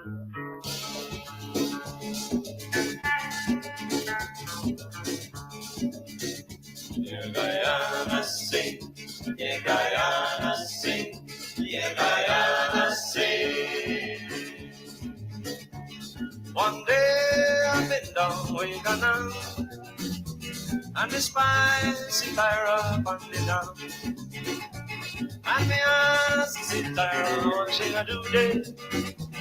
Yeah, Guyana sing, yeah, Guyana sing, yeah, Guyana sing. One day I've been down with Ghana, and the spicy Tyra on the down. And me ask Sitara what she a do there.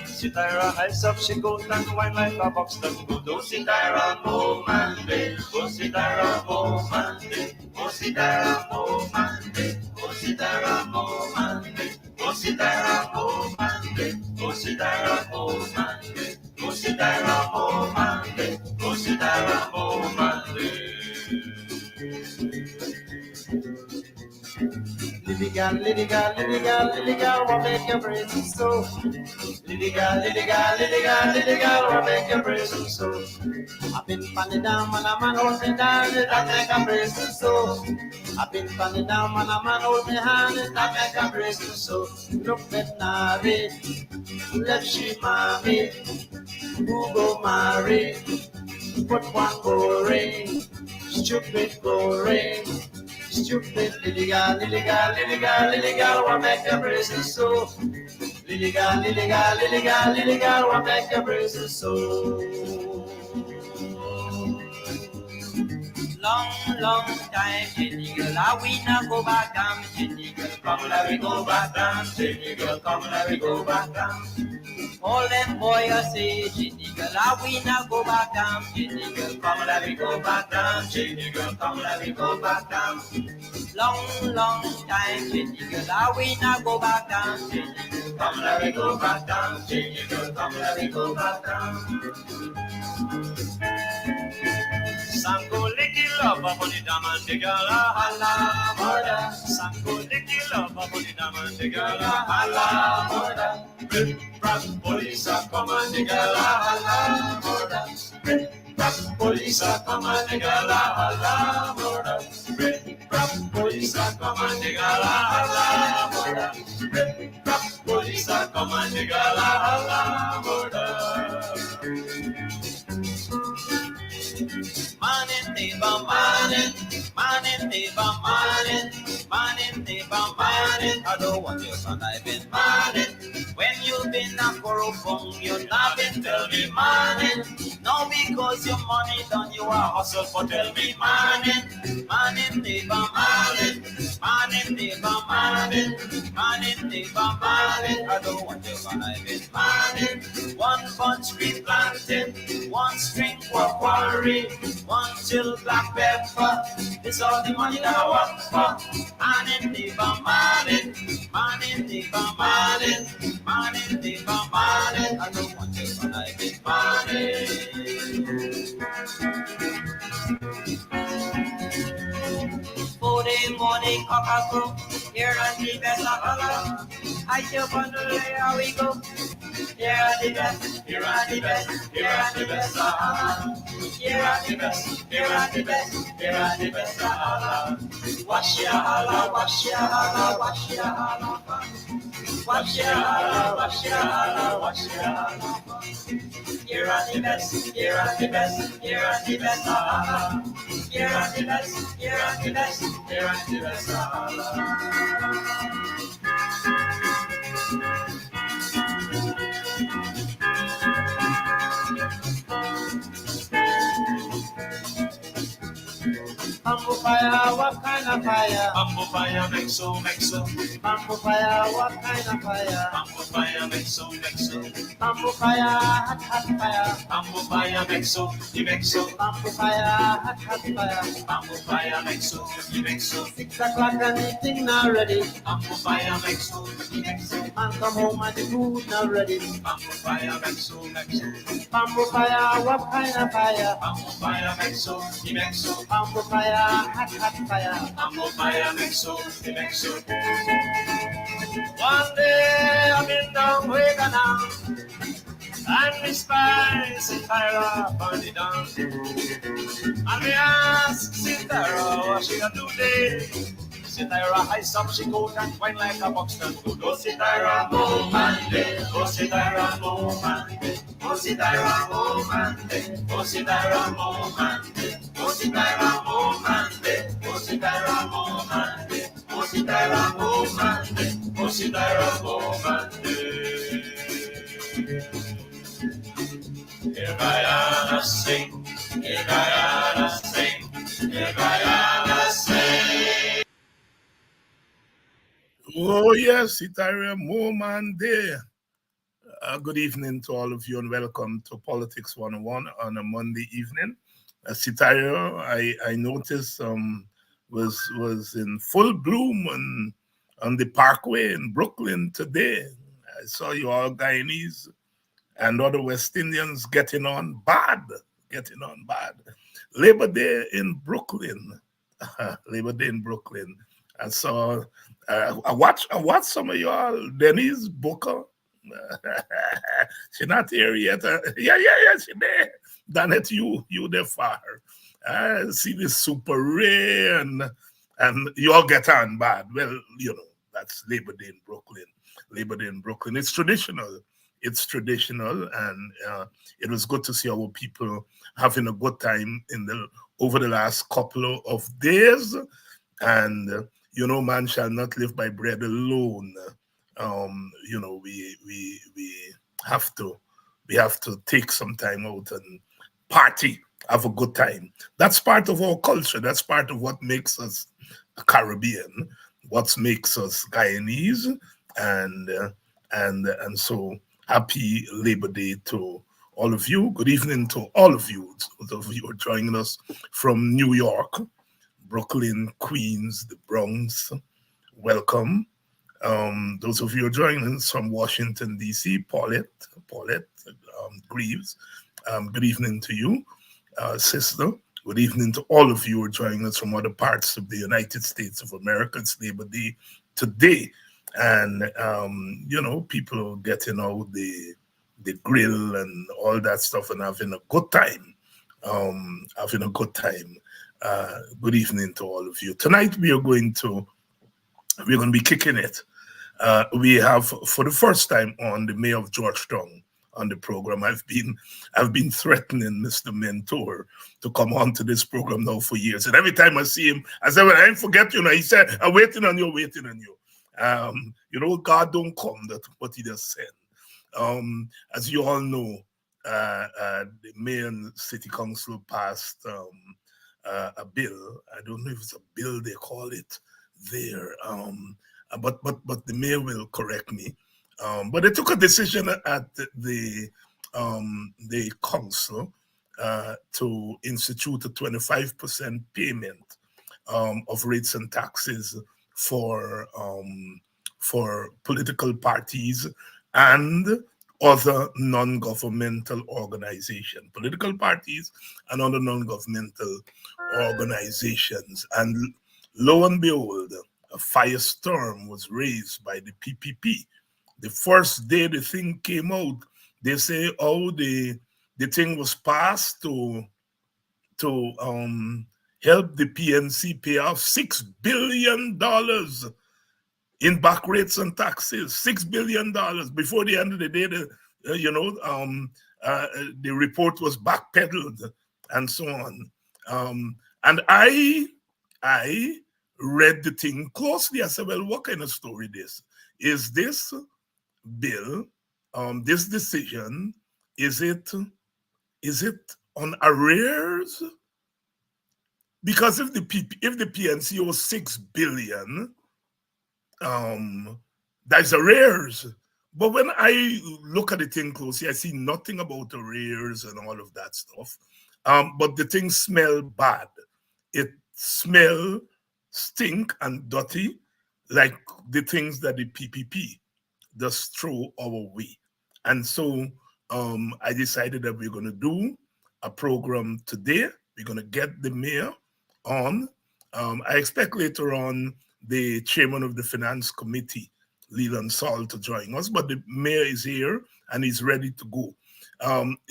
Sitara eyes up, she goes and wine like a box done good. Oh Sitara mo mande, oh Sitara mo mande, oh Sitara mo mande, oh Sitara mo mande, oh Sitara mo mande, oh Sitara mo mande, oh Sitara mo mande, oh Sitara mo mande. Lily gal, lily gal, lily gal, lily gal, what make your brazen so? Lily gal, lily gal, lily gal, lily gal, what make your brazen so? I've been funny down and a man hold me down, it that make a brazen so. I've been funny down and a man hold me hand, it that make a brazen so. Look at Nari, let she marry, who go marry, put one go ring, stupid go ring. Stupid lily gal, lily gal, lily gal, lily gal, what make your braces so? Lily gal, lily gal, lily gal, lily gal, what make your braces so? Long, long time, Jenny girl, I we not go back down, Jenny girl, come let me go back down, Jenny girl, come let me go back down. All them boys say, Jenny girl, I we not go back down, Jenny girl, come let me go back down, Jenny girl, come let me go back down. Long, long time, Jenny girl, I we not go back down, Jenny girl, come let me go back down, Jenny girl, come let me go back down. Sango licky love for the diamond the girl hala murder. Sango licky love for the diamond the girl hala murder. Rip rap police come and the girl hala murder. Rip rap police come and the girl hala murder. Rip rap police come and the girl hala murder. Rip rap police come and the girl hala murder. Manin neighbor manin, manin neighbor manin, manin neighbor manin. I don't want your son, I've been manin. When you've been a corruption, you not been tell me manin. No, because your money done, you are hustle for tell me manin. Manin neighbor manin, manin neighbor manin, manin neighbor manin. I don't want your son, I've been manin. One bunch we planted, one string for quarry. One chill black pepper, it's all the money that I want for. Man in neighbor, man in neighbor, man in neighbor, man. I don't want it, but I get money. For the morning cock-a-crow, here are the best of I jump on the way, how we go. Here are the best, here are the best, here are the best of Here are the best, here are the best, here are the best of Wash your holla, wash your holla, wash your holla. Wash your holla, wash your holla, wash your holla. Here are the best, here are the best, here are the best of Here are the best, here are the best, here are the best of Bamboo fire, what kind of fire? Bamboo fire, make so, make so. Bamboo fire, what kind of fire? Bamboo fire, make so, make so. Bamboo fire, hot, hot fire. Bamboo fire, make so, you make so. Bamboo fire, hot, hot fire. Bamboo fire, make so, you make so. 6 o'clock and eating now ready. Bamboo fire, make so, you make so. Man come home and the food now ready. Bamboo fire, make so, make so. Bamboo fire, what kind of fire? Bamboo fire, make so, you make so. Bamboo fire, hot, hot fire. Bamboo fire, make so, you make so. One day I'm in down with a now, and me spicy fire burn it down. And me ask Sitara what she gonna do there. Sitira, high some she coat and wine like a Buxton good. Oh, Sitira, oh, Monday. Oh, Sitira, oh, Monday. Oh, Sitira, oh, Monday. Oh, Sitira, oh, Monday. Oh, Sitira, oh, Monday. Oh, Sitira, oh, Monday. Oh, Sitira, oh, Monday. Oh, Sitira, oh, Monday. Here Guyana sing, here Guyana sing, here Guyana sing. Oh yes, Itaria Moman there. Good evening to all of you and welcome to Politics 101 on a Monday evening. Sitario, I noticed was in full bloom on the Parkway in Brooklyn today. I saw you all Guyanese and other West Indians getting on bad. Labor Day in Brooklyn. Labor Day in Brooklyn. I saw, I watched some of y'all, Denise Booker. She not here yet. Yeah, she there. Danette, you there far. I see this Super Ray and you all get on bad. Well, that's Labor Day in Brooklyn. Labor Day in Brooklyn. It's traditional. And it was good to see our people having a good time over the last couple of days. And man shall not live by bread alone. We have to take some time out and party, have a good time. That's part of our culture. That's part of what makes us Caribbean, what makes us Guyanese, and so happy Labor Day to all of you. Good evening to all of you. Those of you who are joining us from New York, Brooklyn, Queens, the Bronx, welcome. Those of you who are joining us from Washington, D.C., Paulette, Greaves, good evening to you, sister. Good evening to all of you who are joining us from other parts of the United States of America. It's Labor Day today. And, people getting out the grill and all that stuff and having a good time. Good evening to all of you. Tonight we're going to be kicking it. We have, for the first time on, the mayor of Georgetown on the program. I've been threatening Mr. Mentore to come on to this program now for years. And every time I see him, I say, well, I ain't forget you. He said, I'm waiting on you. God don't come, that's what he just said. As you all know, the mayor and city council passed a bill. I don't know if it's a bill they call it there, but the mayor will correct me. But they took a decision at the council to institute a 25% payment of rates and taxes for political parties and other non-governmental organizations, political parties and other non-governmental organizations. And lo and behold, a firestorm was raised by the PPP. The first day the thing came out, they say, the thing was passed to help the PNC pay off $6 billion in back rates and taxes. $6 billion. Before the end of the day, the report was backpedaled and so on. And I read the thing closely. I said, well, what kind of story is this bill, this decision, is it on arrears? Because if the PNC owes $6 billion, that's arrears. But when I look at the thing closely, I see nothing about arrears and all of that stuff. But the thing smell bad. It smell stink and dirty, like the things that the PPP just throw our way. And so I decided that we're going to do a program today. We're going to get the mayor on. I expect later on the chairman of the finance committee, Lelon Saul, to join us, but the mayor is here and he's ready to go.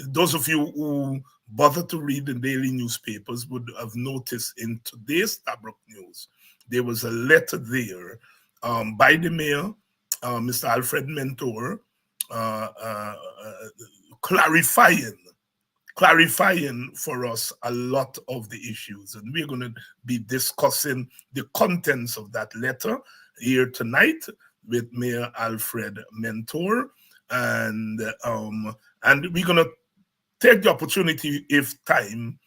Those of you who bother to read the daily newspapers would have noticed in today's Stabrook News there was a letter there by the mayor, Mr. Alfred Mentore, clarifying for us a lot of the issues. And we're going to be discussing the contents of that letter here tonight with Mayor Alfred Mentore. And we're going to take the opportunity, if time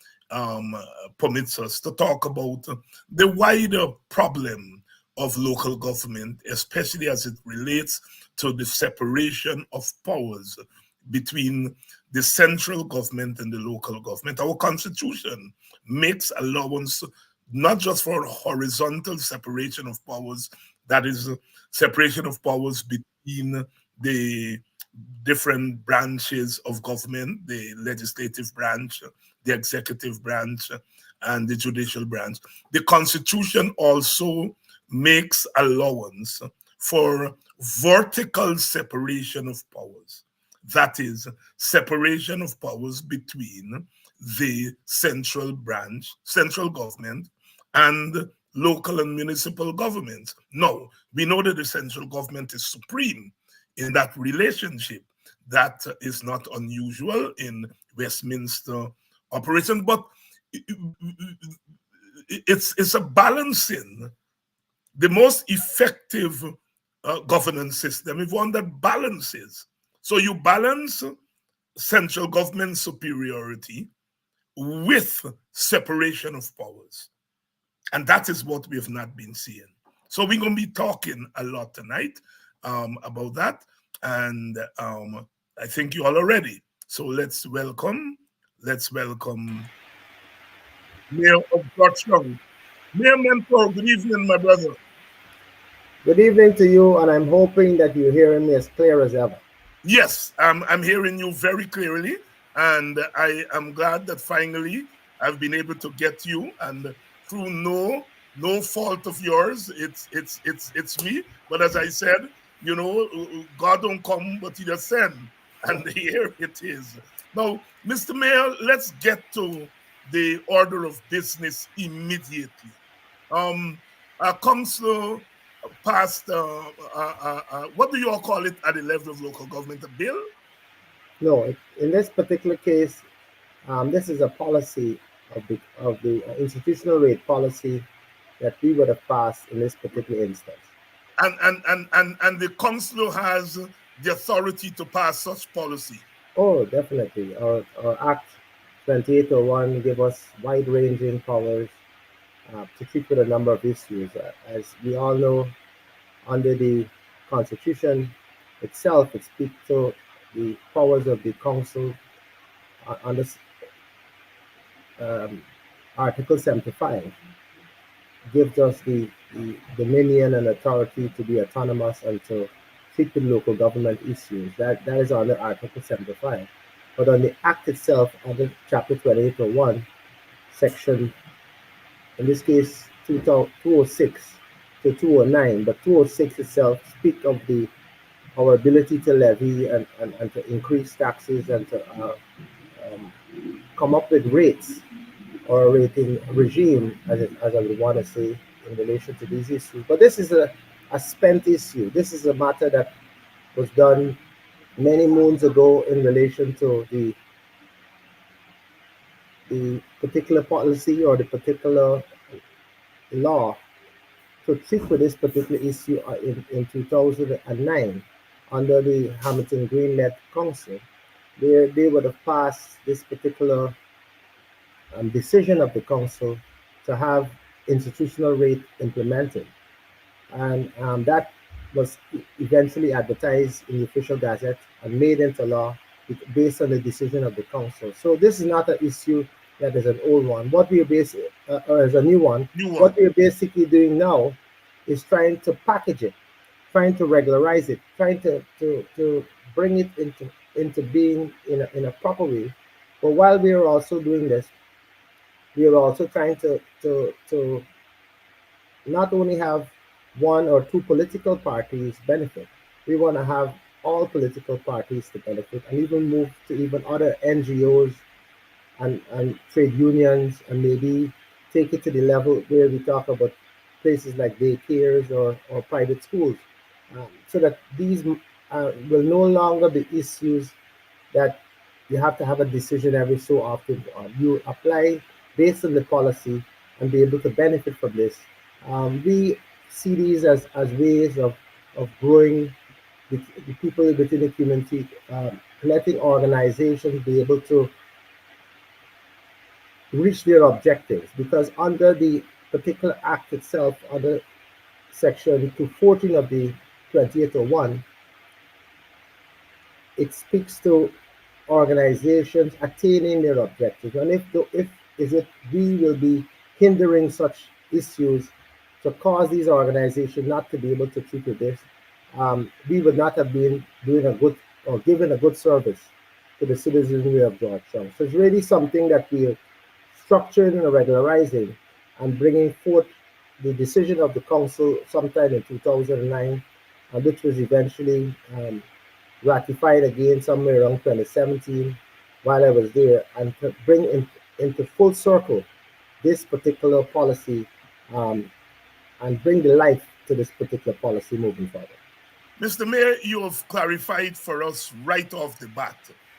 permits us, to talk about the wider problem of local government, especially as it relates to the separation of powers between the central government and the local government. Our constitution makes allowance not just for horizontal separation of powers, that is separation of powers between the different branches of government, the legislative branch, the executive branch, and the judicial branch. The Constitution also makes allowance for vertical separation of powers. That is, separation of powers between the central branch, central government, and local and municipal governments. No, we know that the central government is supreme in that relationship. That is not unusual in Westminster operation, but it's a balancing. The most effective governance system is one that balances. So you balance central government superiority with separation of powers. And that is what we have not been seeing. So we're going to be talking a lot tonight about that. And I think you all are ready. So let's welcome Mayor of Georgetown. Mayor Mentore, good evening, my brother. Good evening to you, and I'm hoping that you're hearing me as clear as ever. Yes, I'm hearing you very clearly, and I am glad that finally I've been able to get you, and through no fault of yours, it's me. But as I said, you know, God don't come, but He just send, and here it is. Now, Mr. Mayor, let's get to the order of business immediately. Councilor passed, what do you all call it at the level of local government, a bill? No, in this particular case, this is a policy of the institutional rate policy that we would have passed in this particular instance. And the council has the authority to pass such policy. Oh, definitely. Our Act 2801 gave us wide-ranging powers to treat with a number of issues. As we all know, under the Constitution itself, it speaks to the powers of the council under Article 75. Gives us the dominion and authority to be autonomous and to treat with local government issues. That is under Article 75. But on the Act itself, under Chapter 2801, Section, in this case, 206 to 209, but 206 itself speak of our ability to levy and to increase taxes and to come up with rates or a rating regime, as I would want to say, in relation to these issues. But this is a spent issue. This is a matter that was done many moons ago in relation to the particular policy or the particular law to treat with this particular issue in 2009 under the Hamilton Green-led Council, where they would have passed this particular decision of the council to have institutional rate implemented. And that was eventually advertised in the official gazette and made into law based on the decision of the council. So this is not an issue that is an old one. What we are basically, or as a new one, what we are basically doing now is trying to package it, trying to regularize it, trying to bring it into being in a proper way. But while we are also doing this, we are also trying to not only have one or two political parties benefit. We want to have all political parties to benefit, and even move to even other NGOs and trade unions, and maybe take it to the level where we talk about places like daycares or private schools, so that these will no longer be issues that you have to have a decision every so often. You apply based on the policy and be able to benefit from this. We see these as ways of growing the people within the community, letting organizations be able to reach their objectives. Because under the particular act itself, under section 214 of the 2801, it speaks to organizations attaining their objectives. And if is it we will be hindering such issues to cause these organizations not to be able to treat with this, we would not have been doing a good or giving a good service to the citizenry of Georgetown. So it's really something that we are structuring and regularizing and bringing forth the decision of the council sometime in 2009, which was eventually ratified again somewhere around 2017 while I was there, and to bring into full circle this particular policy, and bring the life to this particular policy moving forward. Mr. Mayor, you have clarified for us right off the bat.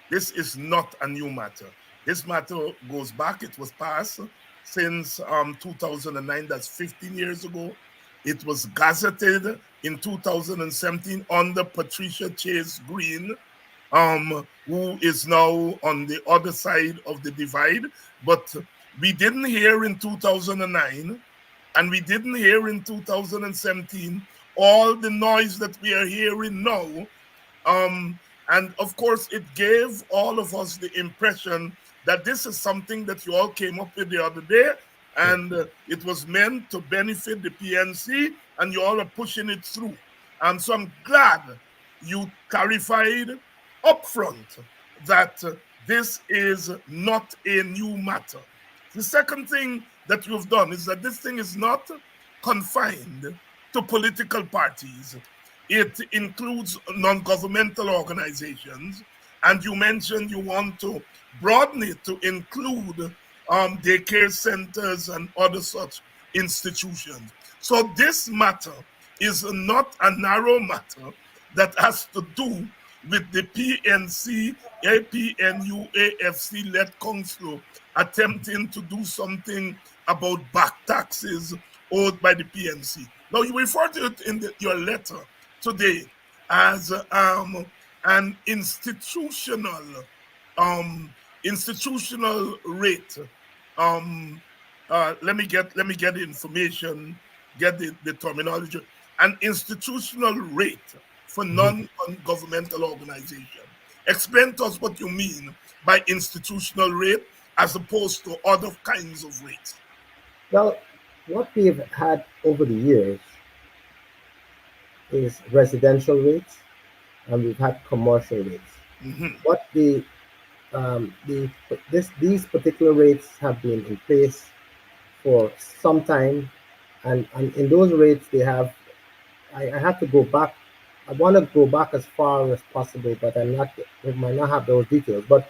This is not a new matter. This matter goes back. It was passed since 2009. That's 15 years ago. It was gazetted in 2017 under Patricia Chase Green, who is now on the other side of the divide. But we didn't hear in 2009, and we didn't hear in 2017 all the noise that we are hearing now. And of course, it gave all of us the impression that this is something that you all came up with the other day, and it was meant to benefit the PNC, and you all are pushing it through. So I'm glad you clarified upfront that this is not a new matter. The second thing that you've done is that this thing is not confined to political parties. It includes non-governmental organizations, and you mentioned you want to broaden it to include daycare centers and other such institutions. So this matter is not a narrow matter that has to do with the PNC, APNU, AFC-led council attempting to do something about back taxes owed by the PNC. Now, you refer to it in your letter today as an institutional rate. Let me get the information, get the terminology. An institutional rate for non-governmental organization. Explain to us what you mean by institutional rate as opposed to other kinds of rates. Well, what we've had over the years is residential rates, and we've had commercial rates. What these particular rates have been in place for some time, and in those rates they have. I have to go back. I want to go back as far as possible, but I might not have those details. But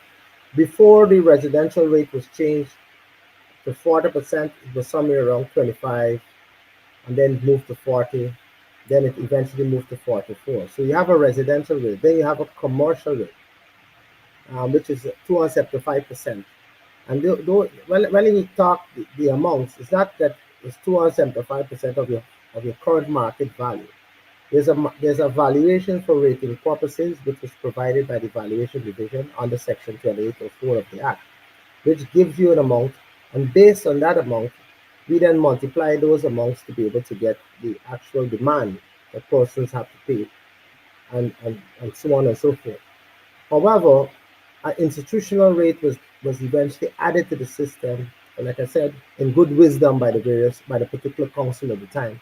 before the residential rate was changed to 40%, it was somewhere around 25, and then moved to 40. Then it eventually moved to 44. So you have a residential rate. Then you have a commercial rate, which is 275%. And when you talk the amounts, it's not that it's 275% of your current market value. There's a valuation for rating purposes, which is provided by the Valuation Division under Section 2804 of the Act, which gives you an amount, and based on that amount, we then multiply those amounts to be able to get the actual demand that persons have to pay, and so on and so forth. However, an institutional rate was eventually added to the system, and like I said, in good wisdom by the particular council at the time,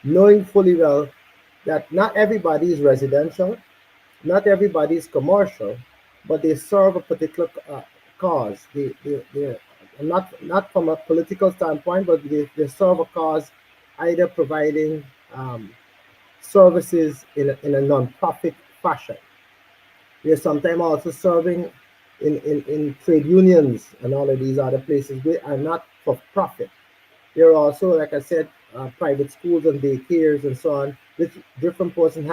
knowing fully well that not everybody is residential, not everybody is commercial, but they serve a particular cause. They're not from a political standpoint, but they serve a cause, either providing services in a non-profit fashion. They're sometimes also serving in trade unions and all of these other places. They are not for profit. They're also, like I said, private schools and daycares and so on, which different person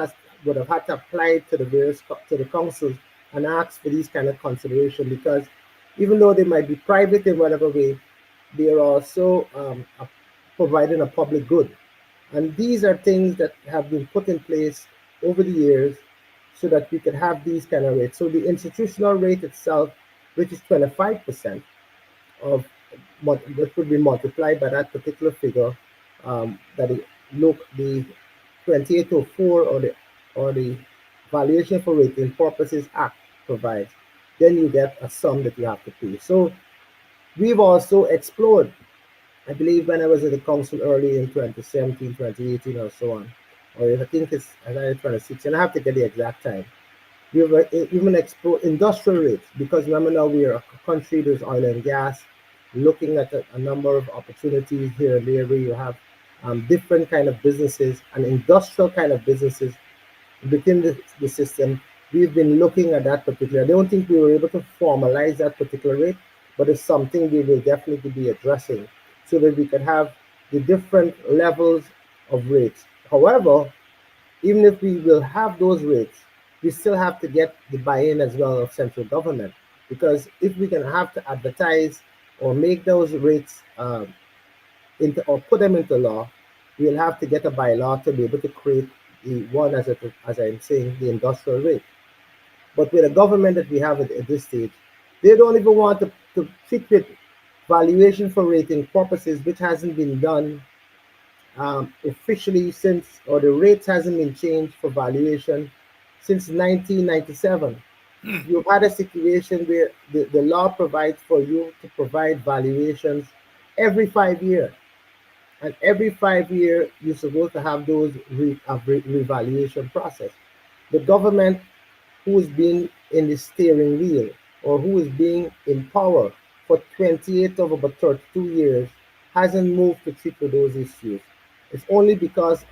would have had to apply to the to the councils and ask for these kind of consideration, because even though they might be private in whatever way, they are also providing a public good. And these are things that have been put in place over the years so that we can have these kind of rates. So the institutional rate itself, which is 25% of that would be multiplied by that particular figure, that the 2804 or the Valuation for Rating Purposes Act provides, then you get a sum that you have to pay. So we've also explored, I believe when I was at the council early in 2017, 2018 or so on, or I think it's around 2016, I have to get the exact time. We've even explored industrial rates, because remember now we are a country, there's oil and gas, looking at a number of opportunities here and there where you have different kind of businesses and industrial kind of businesses within the system. We've been looking at that particular. I don't think we were able to formalize that particular rate, but it's something we will definitely be addressing so that we can have the different levels of rates. However, even if we will have those rates, we still have to get the buy-in as well of central government, because if we can have to advertise or make those rates into or put them into law, we'll have to get a bylaw to be able to create the one, as I'm saying, the industrial rate. But with the government that we have at this stage, they don't even want to fit with valuation for rating purposes, which hasn't been done officially since, or the rates hasn't been changed for valuation since 1997. You've had a situation where the law provides for you to provide valuations every 5 years. And every 5 years, you're supposed to have those revaluation process. The government who is being in the steering wheel, or who is being in power for 28 of about 32 years, hasn't moved to treat with those issues. It's only because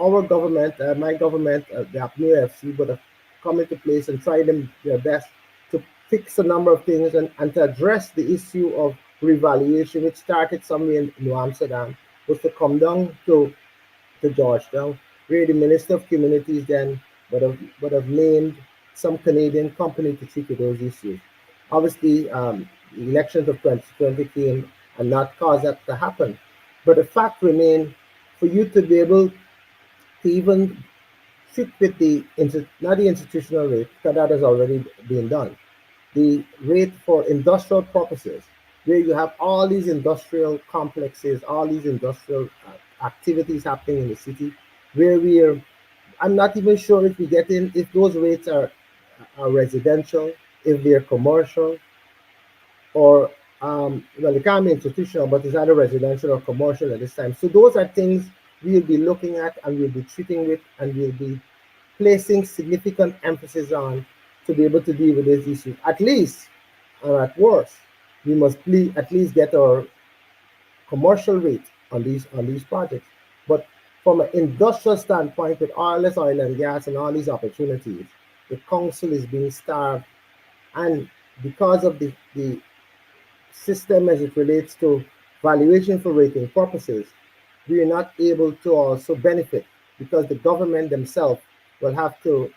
our government, my government, the APNU FC, would have come into place and tried their best to fix a number of things and to address the issue of revaluation, which started somewhere in New Amsterdam, was to come down to Georgetown, where the Minister of Communities then would have named some Canadian company to treat with those issues. Obviously, the elections of 2020 came and not caused that to happen. But the fact remains, for you to be able to even fit with not the institutional rate, because that has already been done, the rate for industrial purposes, where you have all these industrial complexes, all these industrial activities happening in the city, where I'm not even sure if we get in, if those rates are residential, if they're commercial, or well, it can't be institutional, but it's either residential or commercial at this time. So those are things we'll be looking at and we'll be treating with, and we'll be placing significant emphasis on to be able to deal with these issues. At least, or at worst, we must at least get our commercial rate on these projects. But from an industrial standpoint, with oil and gas and all these opportunities, the council is being starved, and because of the system as it relates to valuation for rating purposes, we are not able to also benefit, because the government themselves will have to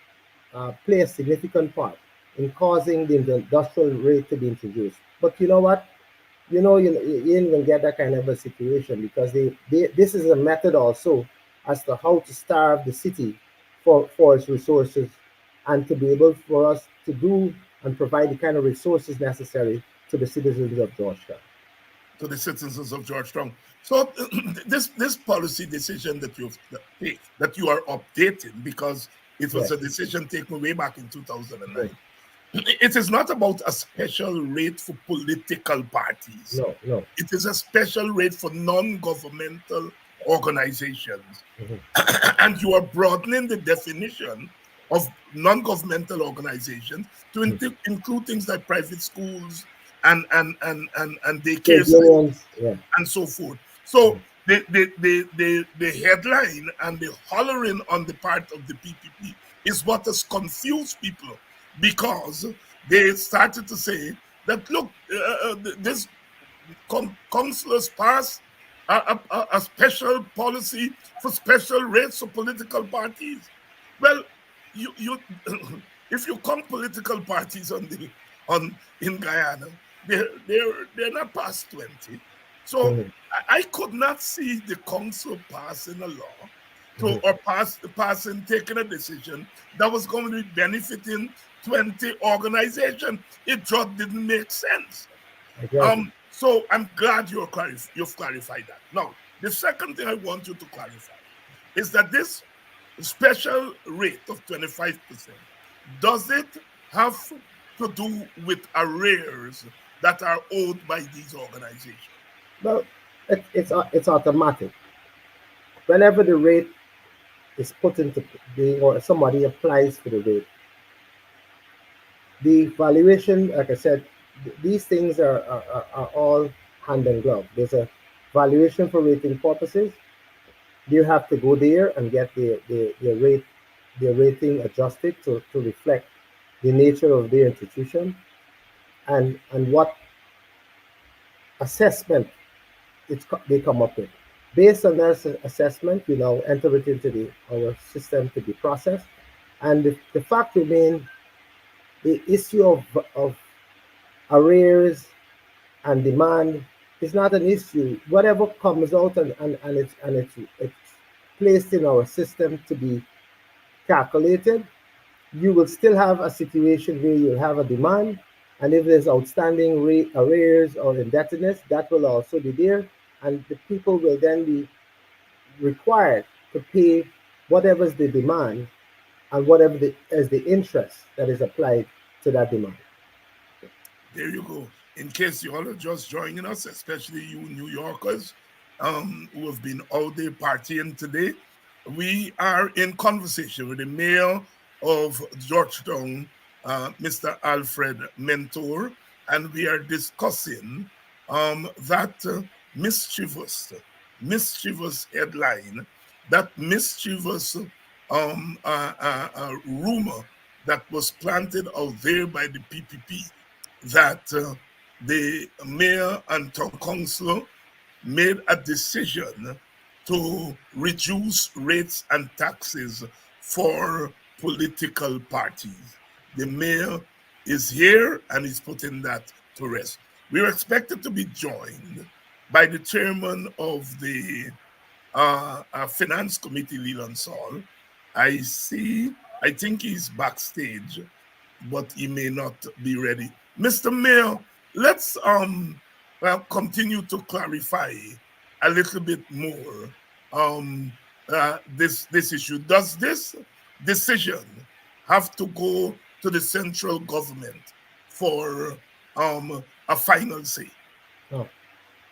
play a significant part in causing the industrial rate to be introduced. But you know what? You ain't even get that kind of a situation, because this is a method also as to how to starve the city for its resources, and to be able for us to do and provide the kind of resources necessary to the citizens of Georgetown. To the citizens of Georgetown. So this policy decision that you are updating, because it was Yes. a decision taken way back in 2009. Yes. It is not about a special rate for political parties. No. It is a special rate for non-governmental organizations. And you are broadening the definition of non-governmental organizations to include things like private schools and daycare Unions, yeah. and so forth. So the headline and the hollering on the part of the PPP is what has confused people, because they started to say that, look, this councillors pass a special policy for special rates for political parties. Well, you if you count political parties in Guyana, they're not past 20. So Mhm. I could not see the council passing a law Mhm. or passing taking a decision that was going to be benefiting 20 organizations. It just didn't make sense. Exactly. So I'm glad you've clarified that. Now, the second thing I want you to clarify is that this special rate of 25%, does it have to do with arrears that are owed by these organizations? Well, it's automatic. Whenever the rate is put into being, or somebody applies for the rate, the valuation, like I said, these things are all hand in glove. There's a valuation for rating purposes. You have to go there and get the rating adjusted to reflect the nature of the institution and what assessment they come up with. Based on that assessment, we now enter it into our system to be processed. And the fact remains, the issue of arrears and demand is not an issue. Whatever comes out and it's placed in our system to be calculated, you will still have a situation where you'll have a demand, and if there's outstanding arrears or indebtedness, that will also be there, and the people will then be required to pay whatever's the demand and whatever is the interest that is applied to that demand. There you go. In case you all are just joining us, especially you New Yorkers who have been out there partying today, we are in conversation with the mayor of Georgetown, Mr. Alfred Mentore, and we are discussing that mischievous headline, that mischievous rumor that was planted out there by the PPP that the mayor and town councilor made a decision to reduce rates and taxes for political parties. The mayor is here and is putting that to rest. We're expected to be joined by the chairman of the finance committee, Lelon Saul. I think he's backstage, but he may not be ready. Mr. Mayor, let's continue to clarify a little bit more this issue. Does this decision have to go to the central government for a final say? No,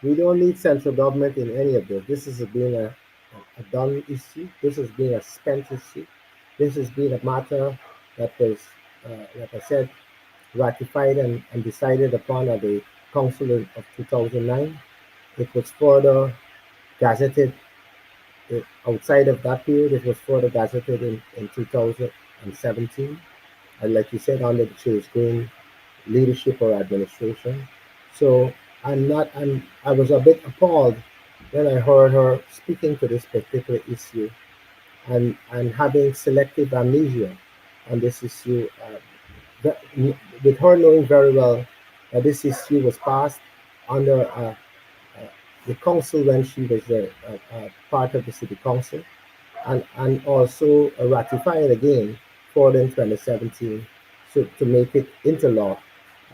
we don't need central government in any of this. This has been a done issue. This has been a spent issue. This has been a matter that was, like I said, ratified and decided upon at the Council of 2009. It was further gazetted outside of that period. It was further gazetted in 2017. And like you said, under the Chase Green leadership or administration. So I was a bit appalled when I heard her speaking to this particular issue and having selective amnesia on this issue, with her knowing very well that this issue was passed under the council when she was part of the city council, and also ratified again for in 2017, so to make it into law,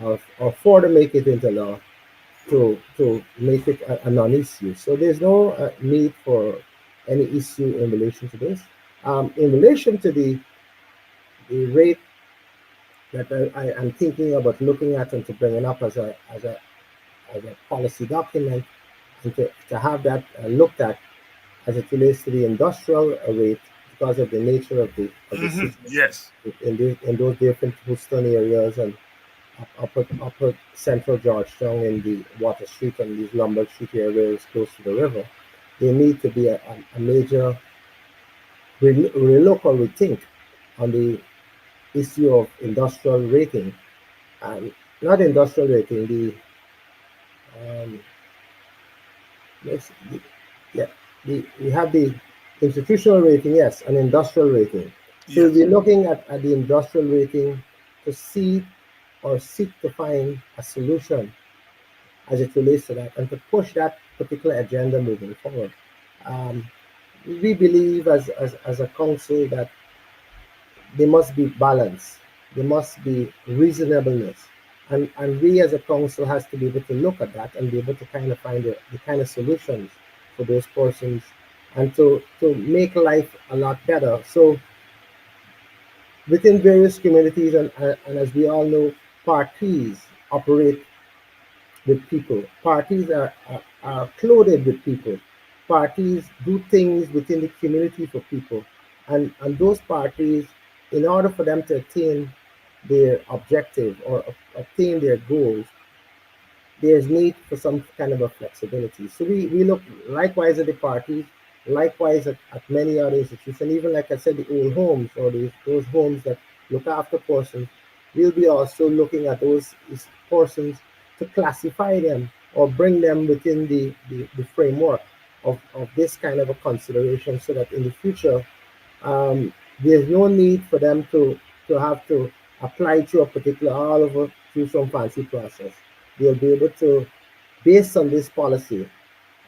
or for to make it into law, to make it a non-issue. So there's no need for any issue in relation to this. In relation to the rate that I am thinking about looking at and to bring it up as a policy document, and to have that looked at as it relates to the industrial rate, because of the nature of the system. Yes. In those different Houston areas and upper central Georgetown, in the Water Street and these Lombard Street areas close to the river, there need to be a major relook or rethink on the issue of industrial rating, and not industrial rating, Yeah, we have the institutional rating, yes, and industrial rating. So Yes. we're looking at the industrial rating to see or seek to find a solution as it relates to that and to push that particular agenda moving forward. Um, we believe as a council that there must be balance, there must be reasonableness. And we as a council has to be able to look at that and be able to kind of find the kind of solutions for those persons and to make life a lot better. So within various communities and as we all know, parties operate with people. Parties are clothed with people. Parties do things within the community for people. And those parties, in order for them to attain their objective or obtain their goals, there's need for some kind of a flexibility. So we look likewise at the parties, likewise at many other institutions, even like I said, the old homes or those homes that look after persons. We'll be also looking at those persons to classify them or bring them within the framework of this kind of a consideration so that in the future there's no need for them to have to apply to a particular all over through some fancy process. They'll be able to, based on this policy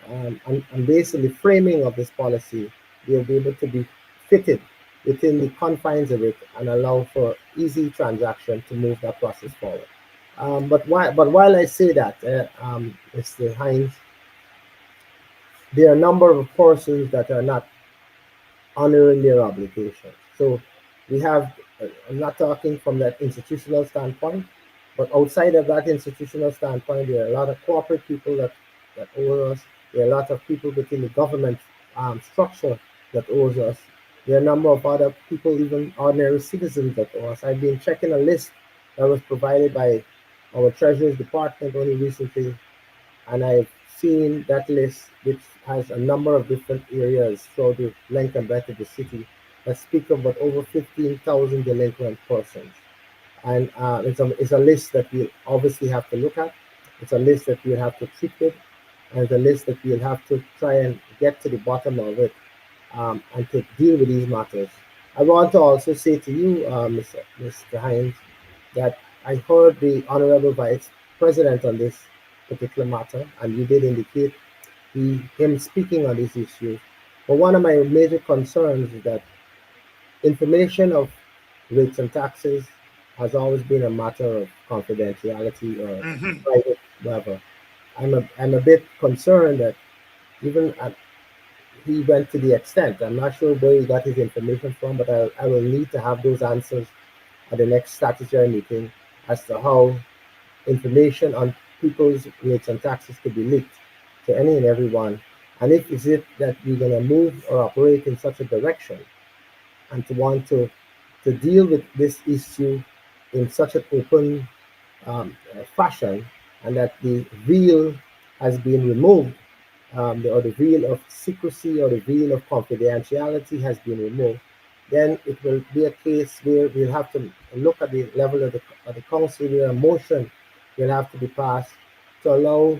and based on the framing of this policy, they'll be able to be fitted within the confines of it and allow for easy transaction to move that process forward. But while I say that, Mr. Hines, there are a number of persons that are not honoring their obligations. So we have, I'm not talking from that institutional standpoint, but outside of that institutional standpoint, there are a lot of corporate people that owe us. There are a lot of people within the government structure that owes us. There are a number of other people, even ordinary citizens that owe us. I've been checking a list that was provided by our Treasury Department only recently, and I've seen that list, which has a number of different areas throughout the length and breadth of the city, that speak of about over 15,000 delinquent persons. And it's a list that we obviously have to look at. It's a list that we'll have to treat with, and it's a list that we'll have to try and get to the bottom of it and to deal with these matters. I want to also say to you, Mr. Hines, that I heard the Honorable Vice President on this particular matter, and you did indicate him speaking on these issues. But one of my major concerns is that information of rates and taxes has always been a matter of confidentiality or Hmm. private level. I'm a bit concerned that even he went to the extent. I'm not sure where he got his information from, but I will need to have those answers at the next statutory meeting as to how information on people's rates and taxes could be leaked to any and everyone. And if is it that we're going to move or operate in such a direction and to want to deal with this issue in such an open fashion, and that the veil has been removed, or the veil of secrecy or the veil of confidentiality has been removed, then it will be a case where we'll have to look at the level of the council where a motion will have to be passed to allow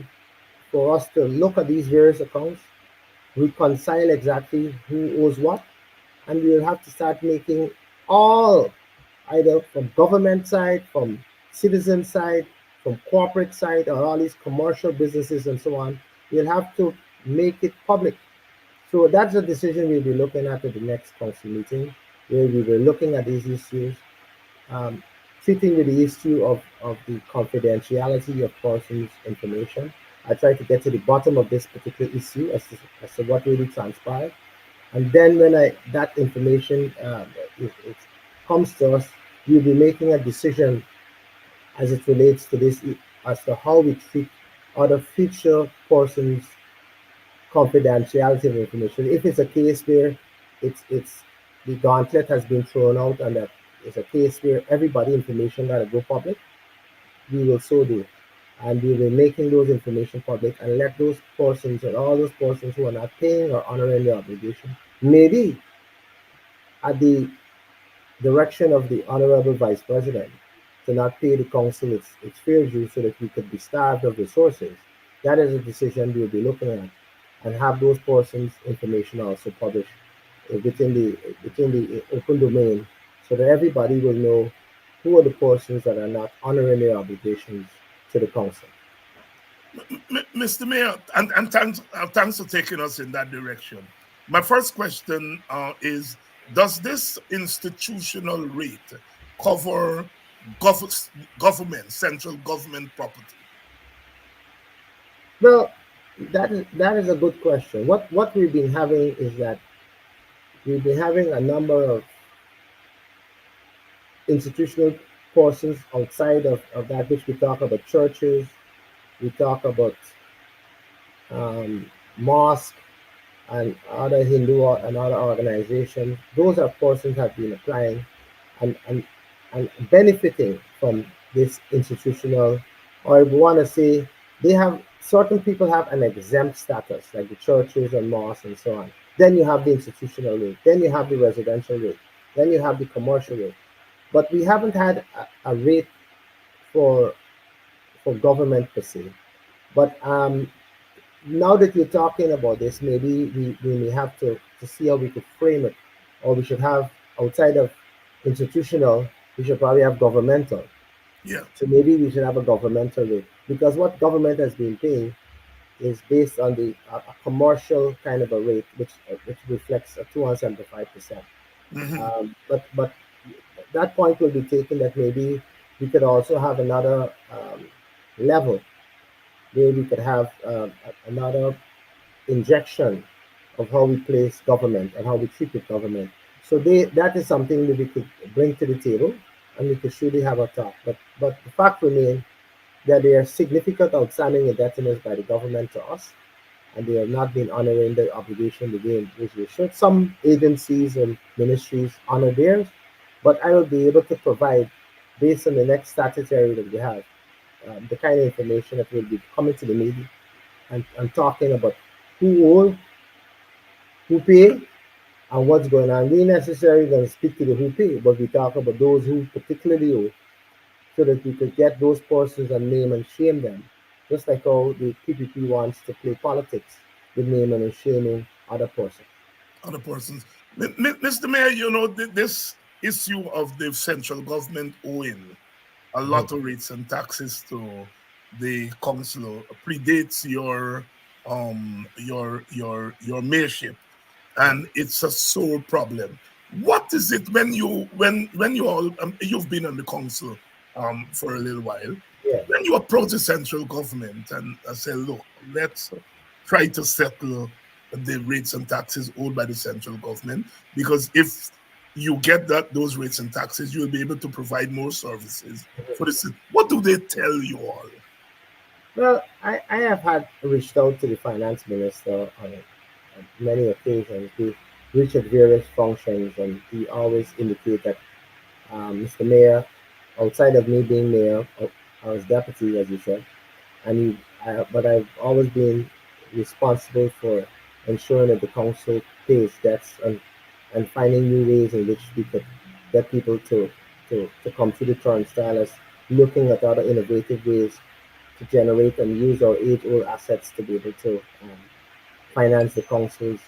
for us to look at these various accounts, reconcile exactly who owes what, and we will have to start making all, either from government side, from citizen side, from corporate side, or all these commercial businesses and so on, we'll have to make it public. So that's a decision we'll be looking at the next council meeting, where we were looking at these issues, um, treating with the issue of the confidentiality of persons' information. I try to get to the bottom of this particular issue as to what really transpired. And then when that information it comes to us, we'll be making a decision as it relates to this as to how we treat other future persons' confidentiality of information. If it's a case where it's the gauntlet has been thrown out and that it's a case where everybody information gotta go public, we will so do. And we will be making those information public and let those persons and all those persons who are not paying or honoring their obligation, maybe at the direction of the Honorable Vice President, to not pay the council its fair due so that we could be starved of resources. That is a decision we'll be looking at and have those persons' information also published within the open domain, so that everybody will know who are the persons that are not honoring their obligations to the council. Mr. Mayor, and thanks for taking us in that direction. My first question is, does this institutional rate cover government, central government property? Well, that is a good question. What we've been having is that we've been having a number of institutional persons outside of that, which we talk about churches, we talk about mosque and other Hindu and other organizations. Those are persons have been applying and, and, and benefiting from this institutional, or if we want to say, they have certain people have an exempt status, like the churches and mosques and so on. Then you have the institutional rate, then you have the residential rate, then you have the commercial rate. But we haven't had a rate for government per se. But now that you're talking about this, maybe we may have to see how we could frame it, or we should have outside of institutional, we should probably have governmental. Yeah. So maybe we should have a governmental rate, because what government has been paying is based on the a commercial kind of a rate, which reflects a 275%. But that point will be taken that maybe we could also have another level where we could have another injection of how we place government and how we treat with government. So that is something that we could bring to the table, and we could surely have a talk. But the fact remains that there are significant outstanding indebtedness by the government to us, and they have not been honoring the obligation which they should. Some agencies and ministries honor theirs, but I will be able to provide, based on the next statutory that we have, the kind of information that will be coming to the media and talking about who owe, who pay, and what's going on. We necessarily going to speak to the who pay, but we talk about those who particularly owe, so that we could get those persons and name and shame them, just like how the PPP wants to play politics with naming and shaming other persons. Other persons. Mr. Mayor, this issue of the central government owing a lot of rates and taxes to the council predates your mayorship, and it's a sore problem. What is it when you all you've been on the council for a little while? Yeah. When you approach the central government and say, look, let's try to settle the rates and taxes owed by the central government, because if you get those rates and taxes, you'll be able to provide more services for the city. What do they tell you all? Well, I have had reached out to the finance minister on many occasions. We reach at various functions, and he always indicate that Mr. Mayor, outside of me being mayor, I was deputy, as you said, and but I've always been responsible for ensuring that the council pays debts and finding new ways in which we could get people to come to the turnstile, as looking at other innovative ways to generate and use our age-old assets to be able to finance the council's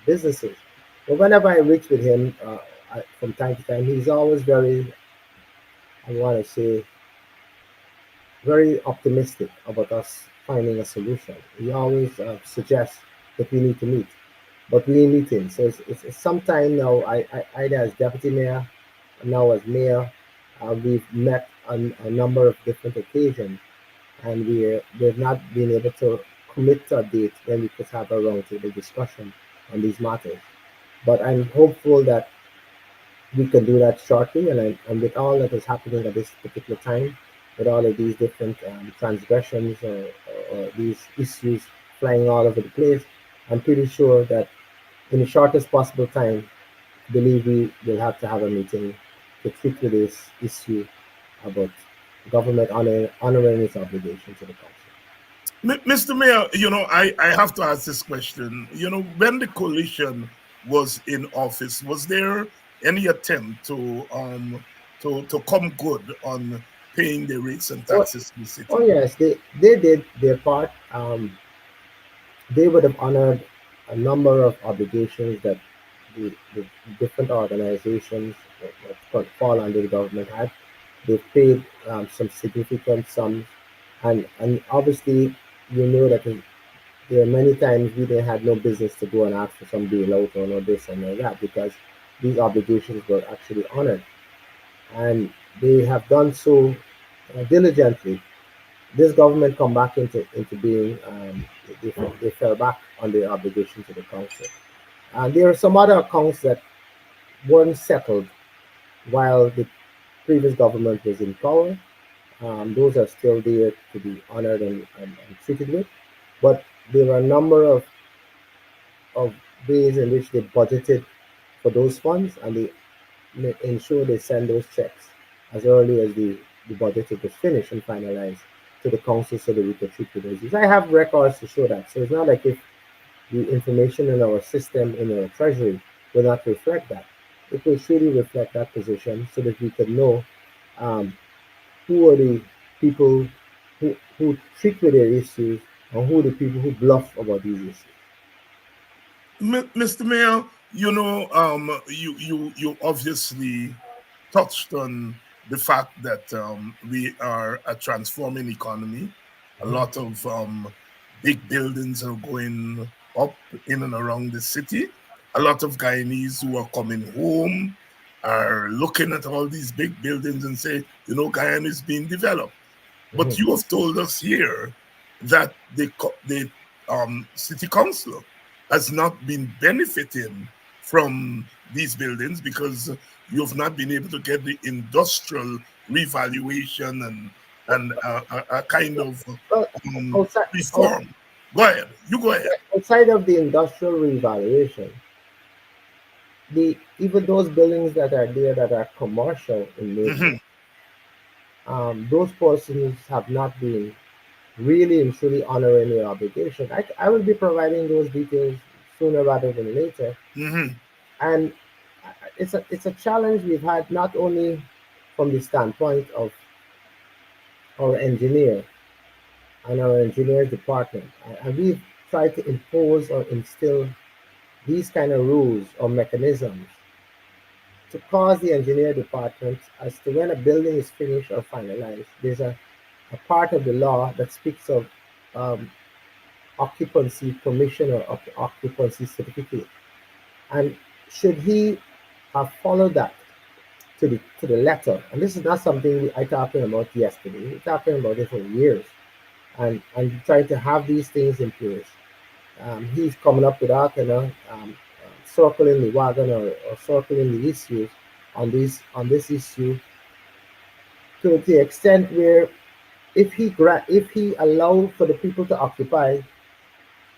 businesses. But whenever I reach with him from time to time, he's always very, I want to say, very optimistic about us finding a solution. He always suggests that we need to meet, but we ain't meeting. So it's some time now, I either as deputy mayor, now as mayor, we've met on a number of different occasions, and we've not been able to commit to a date when we could have a roundtable discussion on these matters. But I'm hopeful that we can do that shortly, and with all that is happening at this particular time, with all of these different transgressions or these issues flying all over the place, I'm pretty sure that in the shortest possible time, I believe we will have to have a meeting to treat with this issue about government honoring its obligation to the council. Mr. Mayor, I have to ask this question. When the coalition was in office, was there any attempt to come good on paying the rates and taxes to the city? Oh yes, they did their part. they would have honored a number of obligations that the different organizations that could fall under the government had. They've paid some significant sums, and obviously, you know that there are many times we they had no business to go and ask for some bailout or no this and no that because these obligations were actually honored, and they have done so diligently. This government come back into being. They fell back on their obligation to the council, and there are some other accounts that weren't settled while the previous government was in power. Those are still there to be honored and treated with, but there are a number of ways in which they budgeted for those funds, and they ensure they send those checks as early as the budget was finished and finalized to the council so that we could treat with those issues. I have records to show that. So it's not like if the information in our system, in our treasury, will not reflect that. It will surely reflect that position so that we can know um, who are the people who trick with their issues and who are the people who bluff about these issues. Mr. Mayor, you obviously touched on the fact that we are a transforming economy. A lot of big buildings are going up in and around the city. A lot of Guyanese who are coming home are looking at all these big buildings and say, Guyana is being developed. But you have told us here that the city council has not been benefiting from these buildings because you have not been able to get the industrial revaluation and a kind of Well, outside, reform. Go ahead. You go ahead. outside of the industrial revaluation, even those buildings that are there that are commercial in nature, those persons have not been really and truly honoring their obligation. I will be providing those details sooner rather than later. And it's a challenge we've had not only from the standpoint of our engineer and our engineers department, and we've tried to impose or instill these kind of rules or mechanisms to cause the engineer department as to when a building is finished or finalized. There's a part of the law that speaks of um, occupancy permission or occupancy certificate. And should he have followed that to the letter, and this is not something I talking about yesterday, we're talking about it for years, and trying to have these things in place. He's coming up with that kind of circling the wagon or circling the issues on this issue to the extent where if he allow for the people to occupy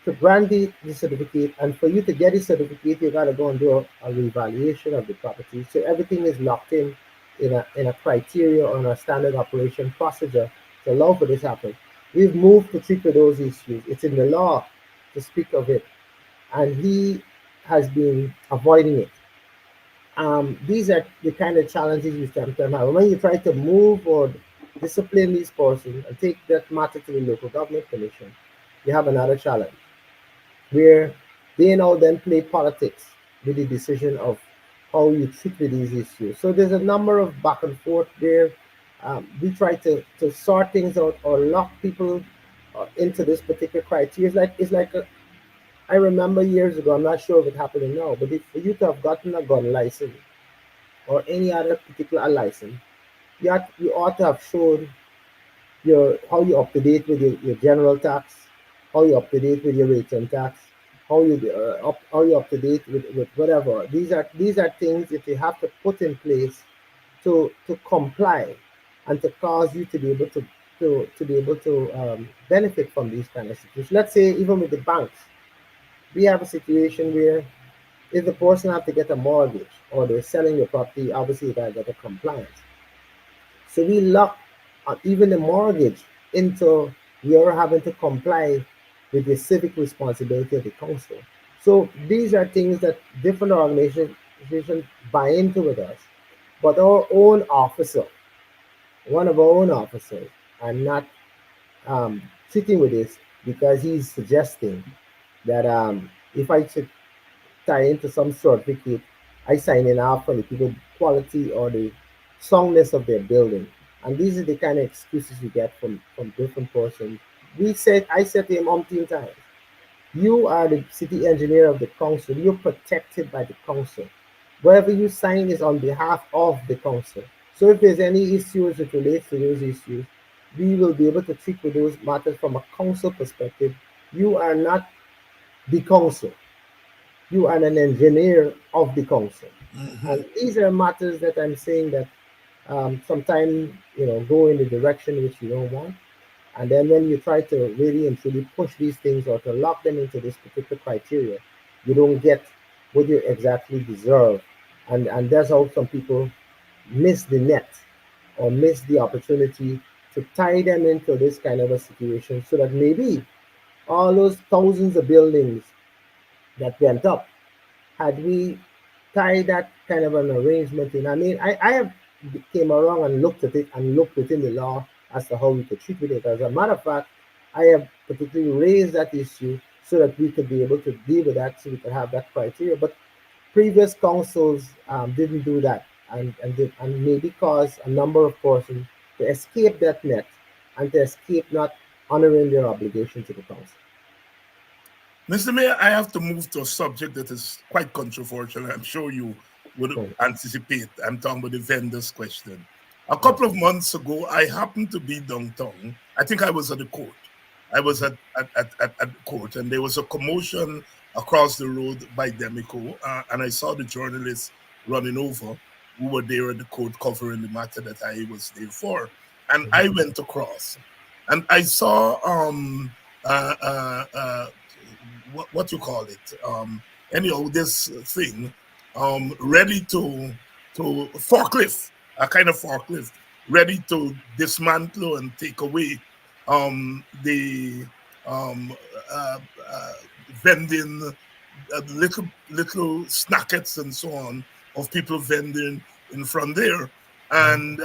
to grant the certificate, and for you to get the certificate you got to go and do a revaluation of the property, so everything is locked in a criteria or in a standard operation procedure to allow for this to happen. We've moved to treat with those issues. It's in the law to speak of it, and he has been avoiding it. These are the kind of challenges you sometimes have. When you try to move or discipline these persons and take that matter to the local government commission, you have another challenge where they now then play politics with the decision of how you treat with these issues. So there's a number of back and forth there. We try to sort things out or lock people into this particular criteria. I remember years ago, I'm not sure if it's happening now, but for you to have gotten a gun license or any other particular license, you ought to have shown how you up to date with your general tax, how you up to date with your return tax, how you up to date with whatever. These are things that you have to put in place to comply and to cause you to be able to benefit from these kind of situations. Let's say even with the banks, we have a situation where if the person have to get a mortgage or they're selling your property, obviously you gotta get a compliance. So we lock even the mortgage into you're having to comply with the civic responsibility of the council. So these are things that different organizations buy into with us. But our own officer, one of our own officers, are not sitting with this because he's suggesting that if I should tie into some certificate, I sign in off on the people quality or the soundness of their building. And these are the kind of excuses you get from different persons. I said to him umpteen times, you are the city engineer of the council. You're protected by the council. Whatever you sign is on behalf of the council. So if there's any issues that relates to those issues, we will be able to treat with those matters from a council perspective. You are not the council. You are an engineer of the council. And these are matters that I'm saying that sometimes go in the direction which you don't want. And then when you try to really and truly push these things or to lock them into this particular criteria, you don't get what you exactly deserve. And that's how some people miss the net or miss the opportunity to tie them into this kind of a situation so that maybe all those thousands of buildings that went up, had we tied that kind of an arrangement in, I mean, I have came around and looked at it and looked within the law as to how we could treat with it. As a matter of fact, I have particularly raised that issue so that we could be able to deal with that, so we could have that criteria. But previous councils didn't do that, and maybe caused a number of persons to escape that net and to escape not honoring their obligation to the council. Mr. Mayor, I have to move to a subject that is quite controversial. I'm sure you would anticipate. I'm talking about the vendors question. A couple of months ago, I happened to be downtown. I think I was at the court. I was at the court, and there was a commotion across the road by Demico, and I saw the journalists running over who were there at the court covering the matter that I was there for. And I went across, and I saw what you call it, anyhow, this thing ready to forklift, a kind of forklift ready to dismantle and take away the vending, little snackets and so on of people vending in front there. And